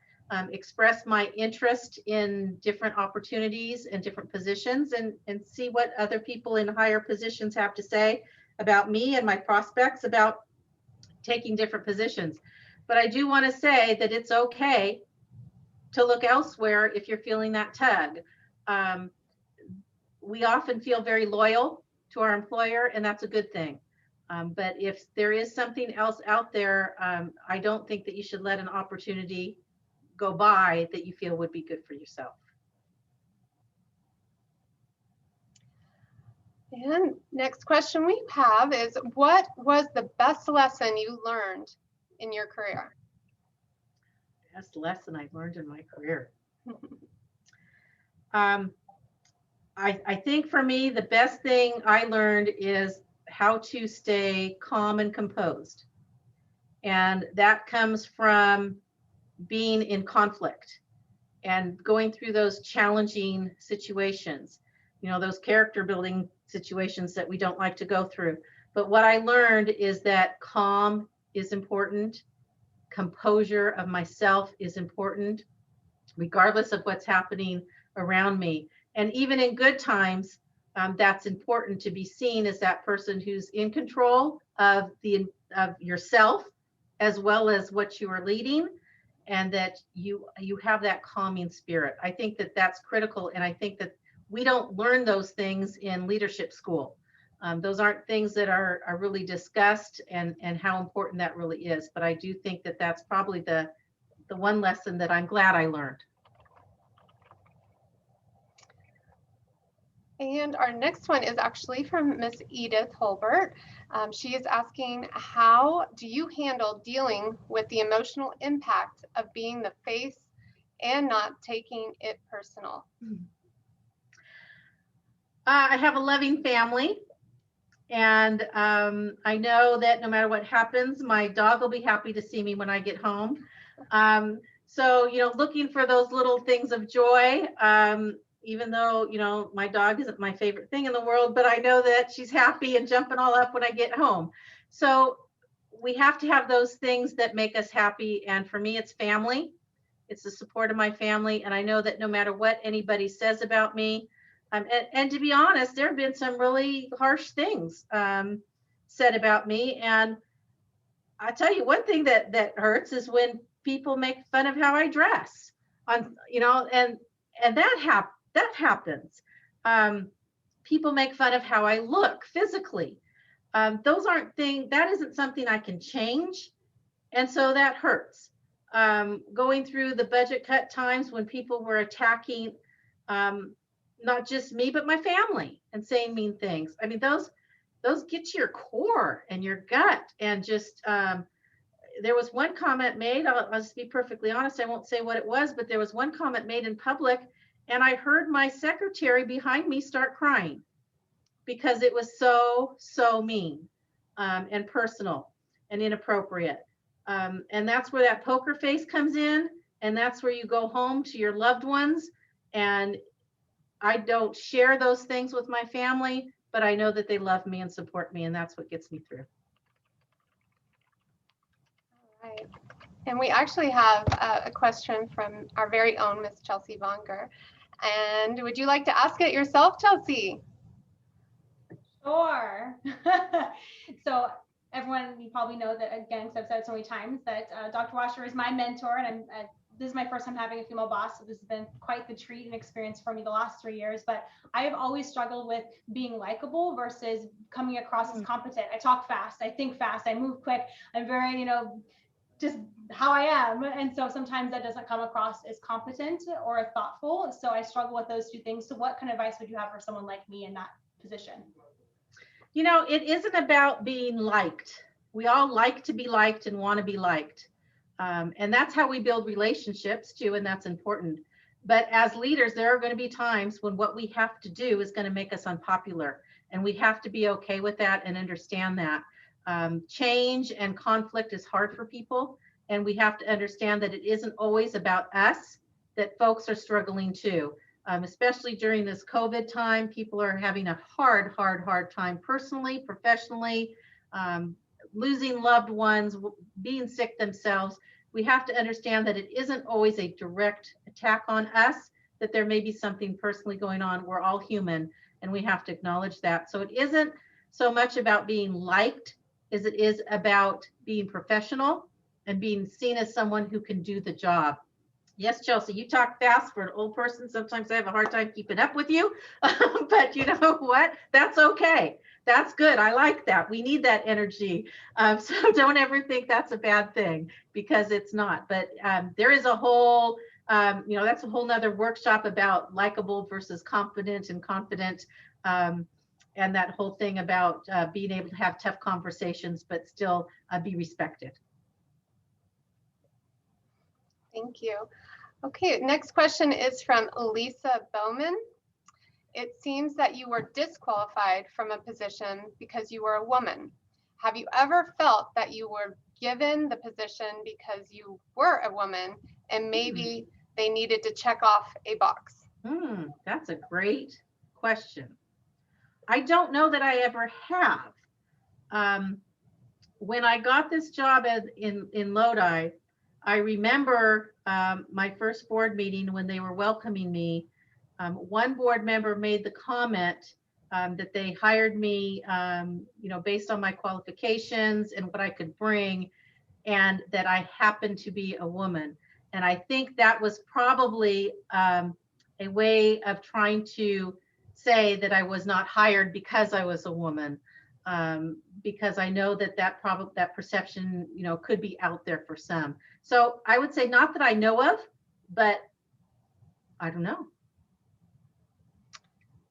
express my interest in different opportunities and different positions, and see what other people in higher positions have to say about me and my prospects about taking different positions. But I do want to say that it's okay to look elsewhere if you're feeling that tug. We often feel very loyal to our employer, and that's a good thing. But if there is something else out there, I don't think that you should let an opportunity go by that you feel would be good for yourself. And next question we have is, what was the best lesson you learned in your career? Best lesson I learned in my career. I think for me, the best thing I learned is how to stay calm and composed. And that comes from being in conflict and going through those challenging situations, you know, those character building situations that we don't like to go through. But what I learned is that calm is important. Composure of myself is important, regardless of what's happening around me. And even in good times, that's important to be seen as that person who's in control of yourself, as well as what you are leading, and that you have that calming spirit. I think that that's critical, and I think that we don't learn those things in leadership school. Those aren't things that are really discussed, and how important that really is. But I do think that that's probably the one lesson that I'm glad I learned. And our next one is actually from Miss Edith Holbert. She is asking, how do you handle dealing with the emotional impact of being the face and not taking it personal? I have a loving family, and I know that no matter what happens, my dog will be happy to see me when I get home. So, you know, looking for those little things of joy, even though, you know, my dog isn't my favorite thing in the world, but I know that she's happy and jumping all up when I get home. So we have to have those things that make us happy. And for me, it's family. It's the support of my family. And I know that no matter what anybody says about me, and to be honest, there have been some really harsh things said about me. And I tell you, one thing that hurts is when people make fun of how I dress on, you know, and that happens. People make fun of how I look physically. Those aren't things, that isn't something I can change. And so that hurts. Going through the budget cut times when people were attacking not just me, but my family and saying mean things. I mean, those get to your core and your gut. And just there was one comment made, I'll just be perfectly honest, I won't say what it was, but there was one comment made in public, and I heard my secretary behind me start crying because it was so mean and personal and inappropriate. And that's where that poker face comes in, and that's where you go home to your loved ones. And I don't share those things with my family, but I know that they love me and support me, and that's what gets me through. All right. And we actually have a question from our very own Miss Chelsea Vonger. And would you like to ask it yourself, Chelsea? Sure. So everyone, you probably know that, again, because I've said it so many times, that Dr. Washer is my mentor, and this is my first time having a female boss, so this has been quite the treat and experience for me the last 3 years. But I have always struggled with being likable versus coming across as competent. I talk fast, I think fast, I move quick, I'm very, you know, just how I am. And so sometimes that doesn't come across as competent or thoughtful. So I struggle with those two things. So what kind of advice would you have for someone like me in that position? You know, it isn't about being liked. We all like to be liked and want to be liked. And that's how we build relationships too, and that's important. But as leaders, there are going to be times when what we have to do is going to make us unpopular, and we have to be okay with that and understand that. Change and conflict is hard for people, and we have to understand that it isn't always about us, that folks are struggling too. Especially during this COVID time, people are having a hard time personally, professionally, losing loved ones, being sick themselves. We have to understand that it isn't always a direct attack on us, that there may be something personally going on. We're all human, and we have to acknowledge that. So it isn't so much about being liked as it is about being professional and being seen as someone who can do the job. Yes, Chelsea, you talk fast for an old person. Sometimes I have a hard time keeping up with you, but you know what? That's okay. That's good. I like that. We need that energy. So don't ever think that's a bad thing, because it's not. But there is a whole, you know, that's a whole nother workshop about likable versus confident and confident. And that whole thing about being able to have tough conversations, but still be respected. Thank you. Okay, next question is from Lisa Bowman. It seems that you were disqualified from a position because you were a woman. Have you ever felt that you were given the position because you were a woman and maybe they needed to check off a box? That's a great question. I don't know that I ever have. When I got this job in Lodi, I remember my first board meeting when they were welcoming me. One board member made the comment that they hired me, you know, based on my qualifications and what I could bring, and that I happened to be a woman. And I think that was probably a way of trying to say that I was not hired because I was a woman, because I know that perception, you know, could be out there for some. So I would say not that I know of, but I don't know.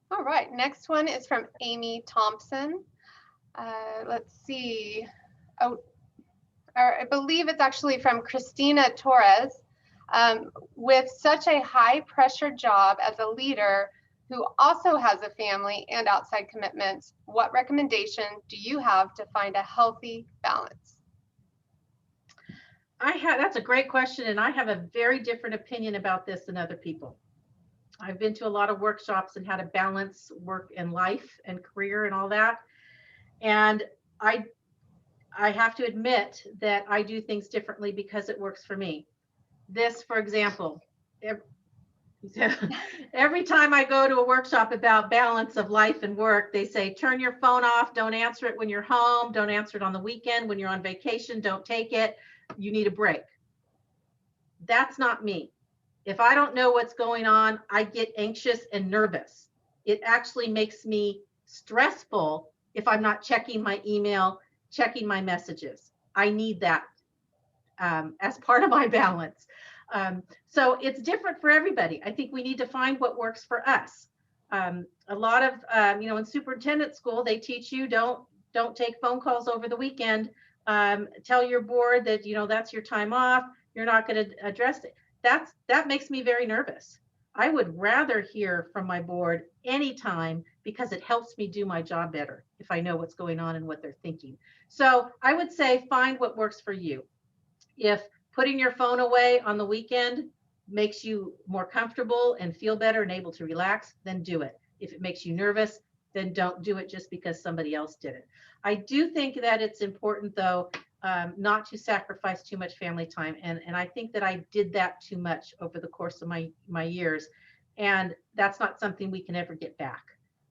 All right, next one is from Amy Thompson. Let's see. Oh, or I believe it's actually from Christina Torres. With such a high pressure job as a leader who also has a family and outside commitments, what recommendation do you have to find a healthy balance? That's a great question, and I have a very different opinion about this than other people. I've been to a lot of workshops and how to balance work and life and career and all that. And I have to admit that I do things differently because it works for me. This, for example, every time I go to a workshop about balance of life and work, they say, turn your phone off, don't answer it when you're home, don't answer it on the weekend, when you're on vacation, don't take it, you need a break. That's not me. If I don't know what's going on, I get anxious and nervous. It actually makes me stressful if I'm not checking my email, checking my messages. I need that as part of my balance. So it's different for everybody. I think we need to find what works for us. A lot of, in superintendent school, they teach you don't take phone calls over the weekend. Tell your board that, that's your time off. You're not going to address it. That makes me very nervous. I would rather hear from my board anytime because it helps me do my job better if I know what's going on and what they're thinking. So I would say find what works for you. If putting your phone away on the weekend makes you more comfortable and feel better and able to relax, then do it. If it makes you nervous, then don't do it just because somebody else did it. I do think that it's important, though, not to sacrifice too much family time. And I think that I did that too much over the course of my years. And that's not something we can ever get back.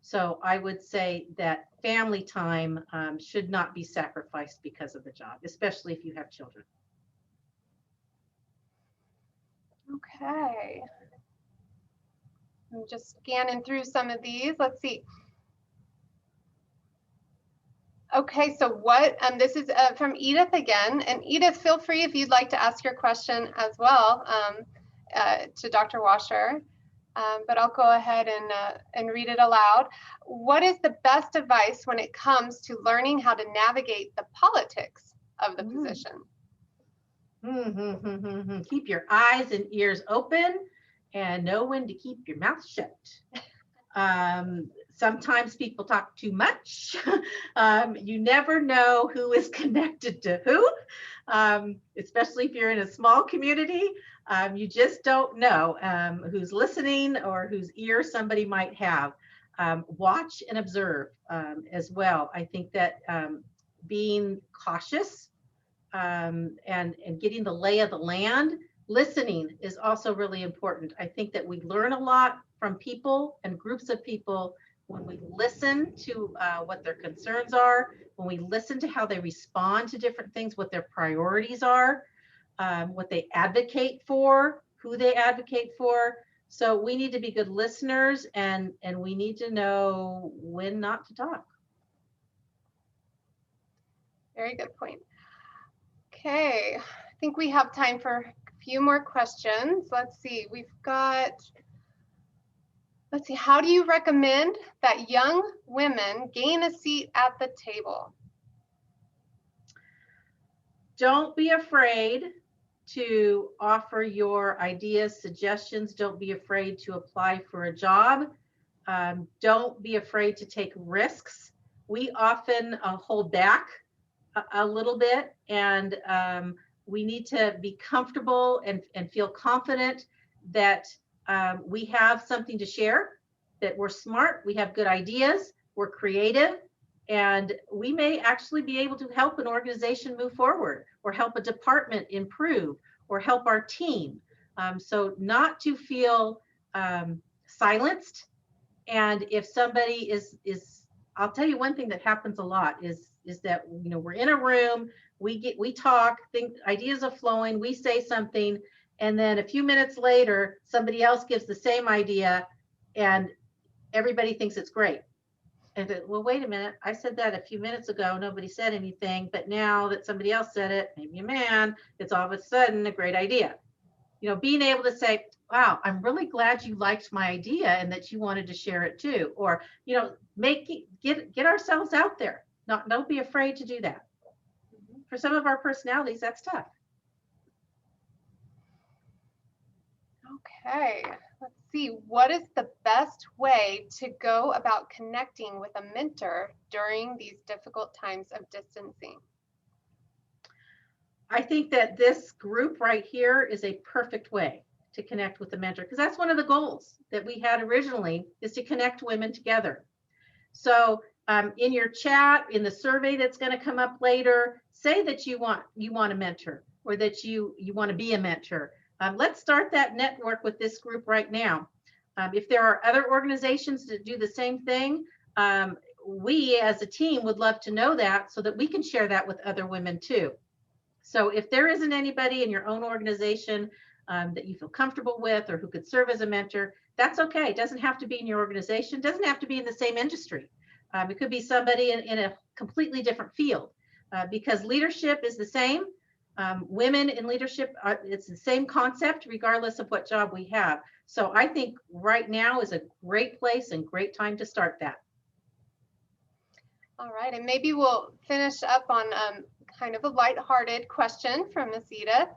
So I would say that family time should not be sacrificed because of the job, especially if you have children. Okay. I'm just scanning through some of these. Let's see. Okay, so what, this is from Edith again. And Edith, feel free if you'd like to ask your question as well to Dr. Washer. But I'll go ahead and read it aloud. What is the best advice when it comes to learning how to navigate the politics of the position? Keep your eyes and ears open and know when to keep your mouth shut. Sometimes people talk too much. You never know who is connected to who, especially if you're in a small community. You just don't know who's listening or whose ear somebody might have. Watch and observe as well. I think that being cautious and getting the lay of the land, listening is also really important. I think that we learn a lot from people and groups of people when we listen to what their concerns are, when we listen to how they respond to different things, what their priorities are, what they advocate for, who they advocate for. So we need to be good listeners and we need to know when not to talk. Very good point. Okay, I think we have time for a few more questions. Let's see, let's see, how do you recommend that young women gain a seat at the table? Don't be afraid to offer your ideas, suggestions. Don't be afraid to apply for a job. Don't be afraid to take risks. We often hold back a little bit, and we need to be comfortable and feel confident that we have something to share, that we're smart, we have good ideas, we're creative, and we may actually be able to help an organization move forward or help a department improve or help our team. So not to feel silenced. And if somebody is, I'll tell you one thing that happens a lot is that, we're in a room, we talk, ideas are flowing, we say something, and then a few minutes later, somebody else gives the same idea and everybody thinks it's great. And well, wait a minute, I said that a few minutes ago, nobody said anything, but now that somebody else said it, maybe a man, it's all of a sudden a great idea. Being able to say, wow, I'm really glad you liked my idea and that you wanted to share it too. Or, get ourselves out there. Don't be afraid to do that. For some of our personalities, that's tough. Okay, let's see. What is the best way to go about connecting with a mentor during these difficult times of distancing? I think that this group right here is a perfect way. to connect with a mentor, because that's one of the goals that we had originally, is to connect women together. So in your chat, in the survey that's going to come up later, say that you want a mentor, or that you want to be a mentor. Let's start that network with this group right now. If there are other organizations that do the same thing, we as a team would love to know that, so that we can share that with other women too. So if there isn't anybody in your own organization that you feel comfortable with, or who could serve as a mentor, that's okay. It doesn't have to be in your organization. It doesn't have to be in the same industry. It could be somebody in a completely different field, because leadership is the same. Women in leadership, it's the same concept regardless of what job we have. So I think right now is a great place and great time to start that. All right, and maybe we'll finish up on kind of a lighthearted question from Ms. Edith.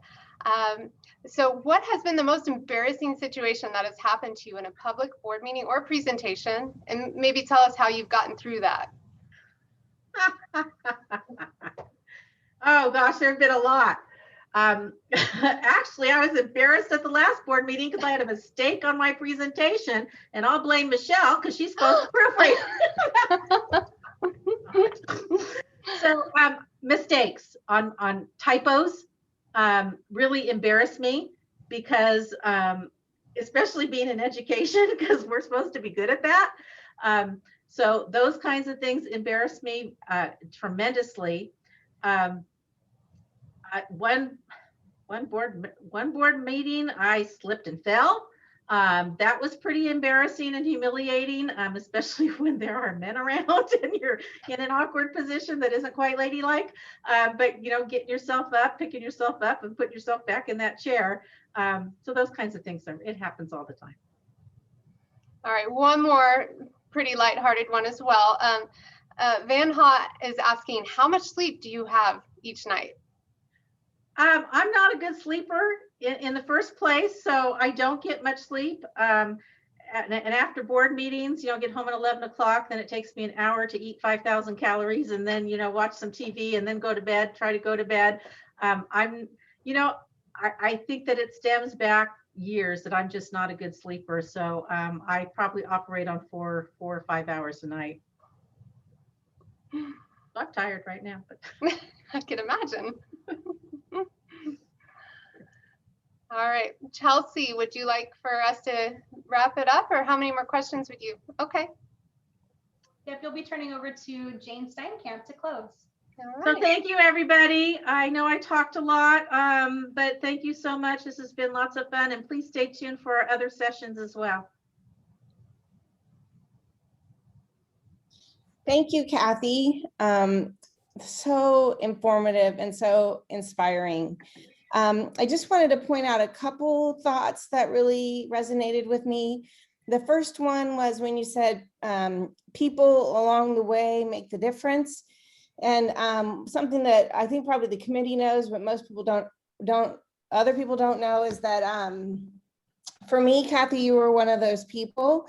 So what has been the most embarrassing situation that has happened to you in a public board meeting or presentation? And maybe tell us how you've gotten through that. Oh gosh, there have been a lot. Actually, I was embarrassed at the last board meeting because I had a mistake on my presentation, and I'll blame Michelle because she's supposed to proofread. So mistakes on typos really embarrass me, because especially being in education, because we're supposed to be good at that. So those kinds of things embarrass me tremendously. One board meeting, I slipped and fell. That was pretty embarrassing and humiliating, especially when there are men around and you're in an awkward position that isn't quite ladylike. But getting yourself up, picking yourself up, and putting yourself back in that chair. So those kinds of things, it happens all the time. All right, one more pretty lighthearted one as well. Van Ha is asking, how much sleep do you have each night? I'm not a good sleeper in the first place, so I don't get much sleep. And after board meetings, get home at 11 o'clock, then it takes me an hour to eat 5,000 calories, and then, watch some TV, and then go to bed, try to go to bed. I think that it stems back years that I'm just not a good sleeper. So I probably operate on 4 or 5 hours a night. I'm tired right now, but I can imagine. All right, Chelsea, would you like for us to wrap it up, or how many more questions would you? Okay. Yep, you'll be turning over to Jane Steinkamp to close. All So right. thank you, everybody. I know I talked a lot, but thank you so much. This has been lots of fun, and please stay tuned for our other sessions as well. Thank you, Cathy. So informative and so inspiring. I just wanted to point out a couple thoughts that really resonated with me. The first one was when you said people along the way make the difference. And something that I think probably the committee knows, but most people other people don't know, is that for me, Cathy, you were one of those people.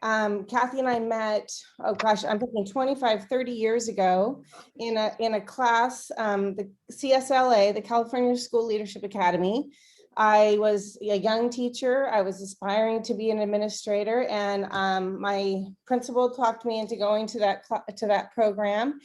Cathy and I met, oh gosh, I'm thinking 25, 30 years ago in a class, the CSLA, the California School Leadership Academy. I was a young teacher. I was aspiring to be an administrator, and my principal talked me into going to that program.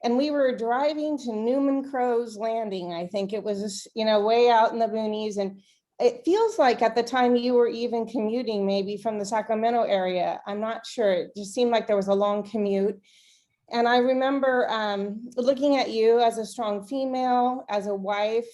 And we were driving to Newman Crow's Landing. I think it was, way out in the boonies. And it feels like at the time you were even commuting maybe from the Sacramento area. I'm not sure. It just seemed like there was a long commute. And I remember looking at you as a strong female, as a wife,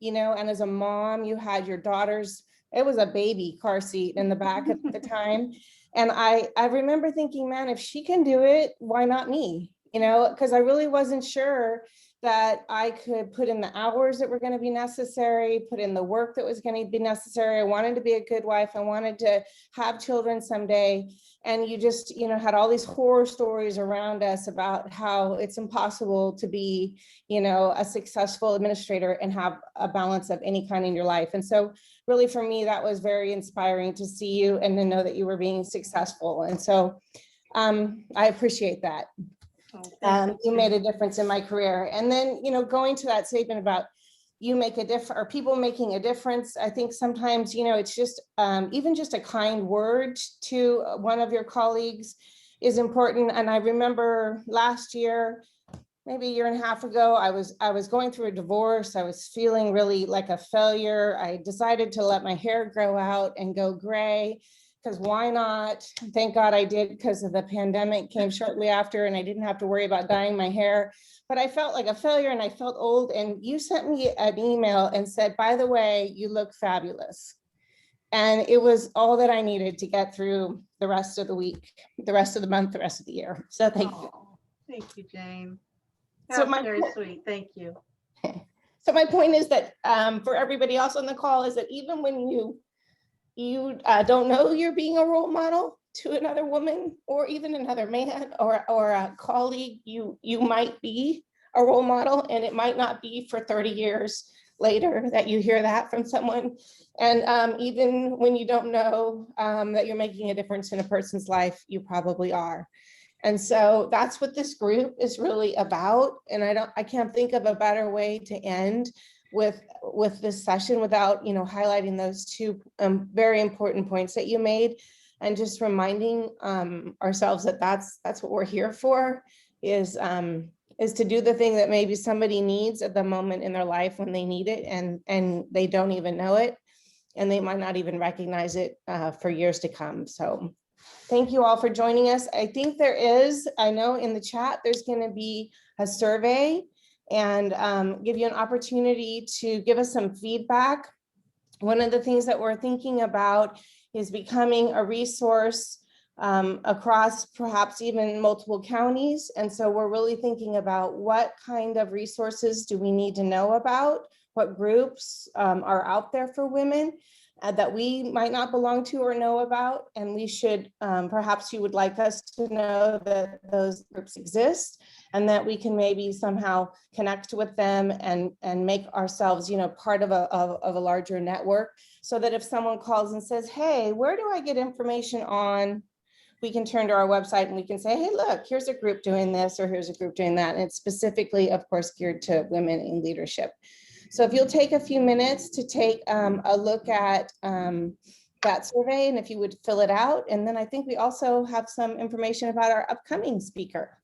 and as a mom. You had your daughter's, it was a baby car seat in the back at the time. And I remember thinking, man, if she can do it, why not me? Because I really wasn't sure that I could put in the hours that were going to be necessary, put in the work that was going to be necessary. I wanted to be a good wife. I wanted to have children someday. And you just, had all these horror stories around us about how it's impossible to be, a successful administrator and have a balance of any kind in your life. And so really for me, that was very inspiring to see you and to know that you were being successful. And so I appreciate that. You made a difference in my career. And then, going to that statement about you make a difference, or people making a difference. I think sometimes, you know, it's just even just a kind word to one of your colleagues is important. And I remember last year, maybe a year and a half ago, I was going through a divorce. I was feeling really like a failure. I decided to let my hair grow out and go gray, because why not? Thank God I did, because of the pandemic came shortly after and I didn't have to worry about dyeing my hair. But I felt like a failure and I felt old. And you sent me an email and said, by the way, you look fabulous. And it was all that I needed to get through the rest of the week, the rest of the month, the rest of the year. So thank you. Oh, thank you, Jane. So That's very sweet. Thank you. So my point is that for everybody else on the call is that even when you don't know you're being a role model to another woman or even another man or a colleague, you might be a role model, and it might not be for 30 years later that you hear that from someone. And even when you don't know that you're making a difference in a person's life, you probably are. And so that's what this group is really about. And I can't think of a better way to end with this session without, you know, highlighting those two very important points that you made, and just reminding ourselves that that's what we're here for, is to do the thing that maybe somebody needs at the moment in their life when they need it, and they don't even know it, and they might not even recognize it for years to come. So thank you all for joining us. I think I know in the chat, there's going to be a survey and give you an opportunity to give us some feedback. One of the things that we're thinking about is becoming a resource across perhaps even multiple counties. And so we're really thinking about what kind of resources do we need to know about, what groups are out there for women that we might not belong to or know about. And we should, perhaps you would like us to know that those groups exist, and that we can maybe somehow connect with them and make ourselves, you know, part of a larger network, so that if someone calls and says, hey, where do I get information on, we can turn to our website and we can say, hey, look, here's a group doing this, or here's a group doing that. And it's specifically, of course, geared to women in leadership. So if you'll take a few minutes to take a look at that survey, and if you would fill it out. And then I think we also have some information about our upcoming speaker.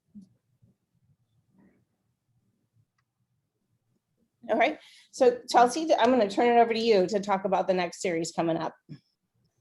All right, so Chelsea, I'm going to turn it over to you to talk about the next series coming up.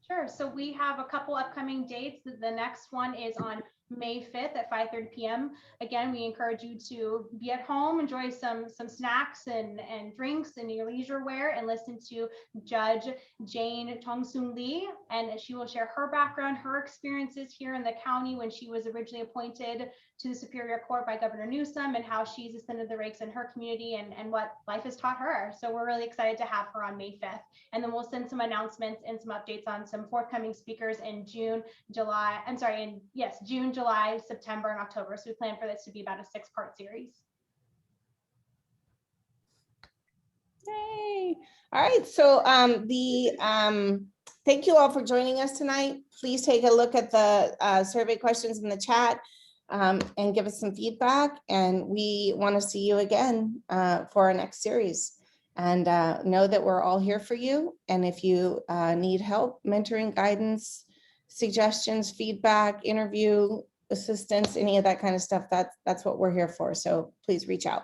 Sure. So we have a couple upcoming dates. The next one is on May 5th at 5:30 p.m. Again, we encourage you to be at home, enjoy some snacks and drinks in your leisure wear, and listen to Judge Jane Tong-Soon Lee. And she will share her background, her experiences here in the county when she was originally appointed to the Superior Court by Governor Newsom, and how she's ascended the ranks in her community and what life has taught her. So we're really excited to have her on May 5th. And then we'll send some announcements and some updates on some forthcoming speakers in June, July, September, and October. So we plan for this to be about a 6-part series. Yay. All right, so thank you all for joining us tonight. Please take a look at the survey questions in the chat and give us some feedback. And we want to see you again for our next series. And know that we're all here for you. And if you need help, mentoring, guidance, suggestions, feedback, interview assistance, any of that kind of stuff, that's what we're here for. So please reach out.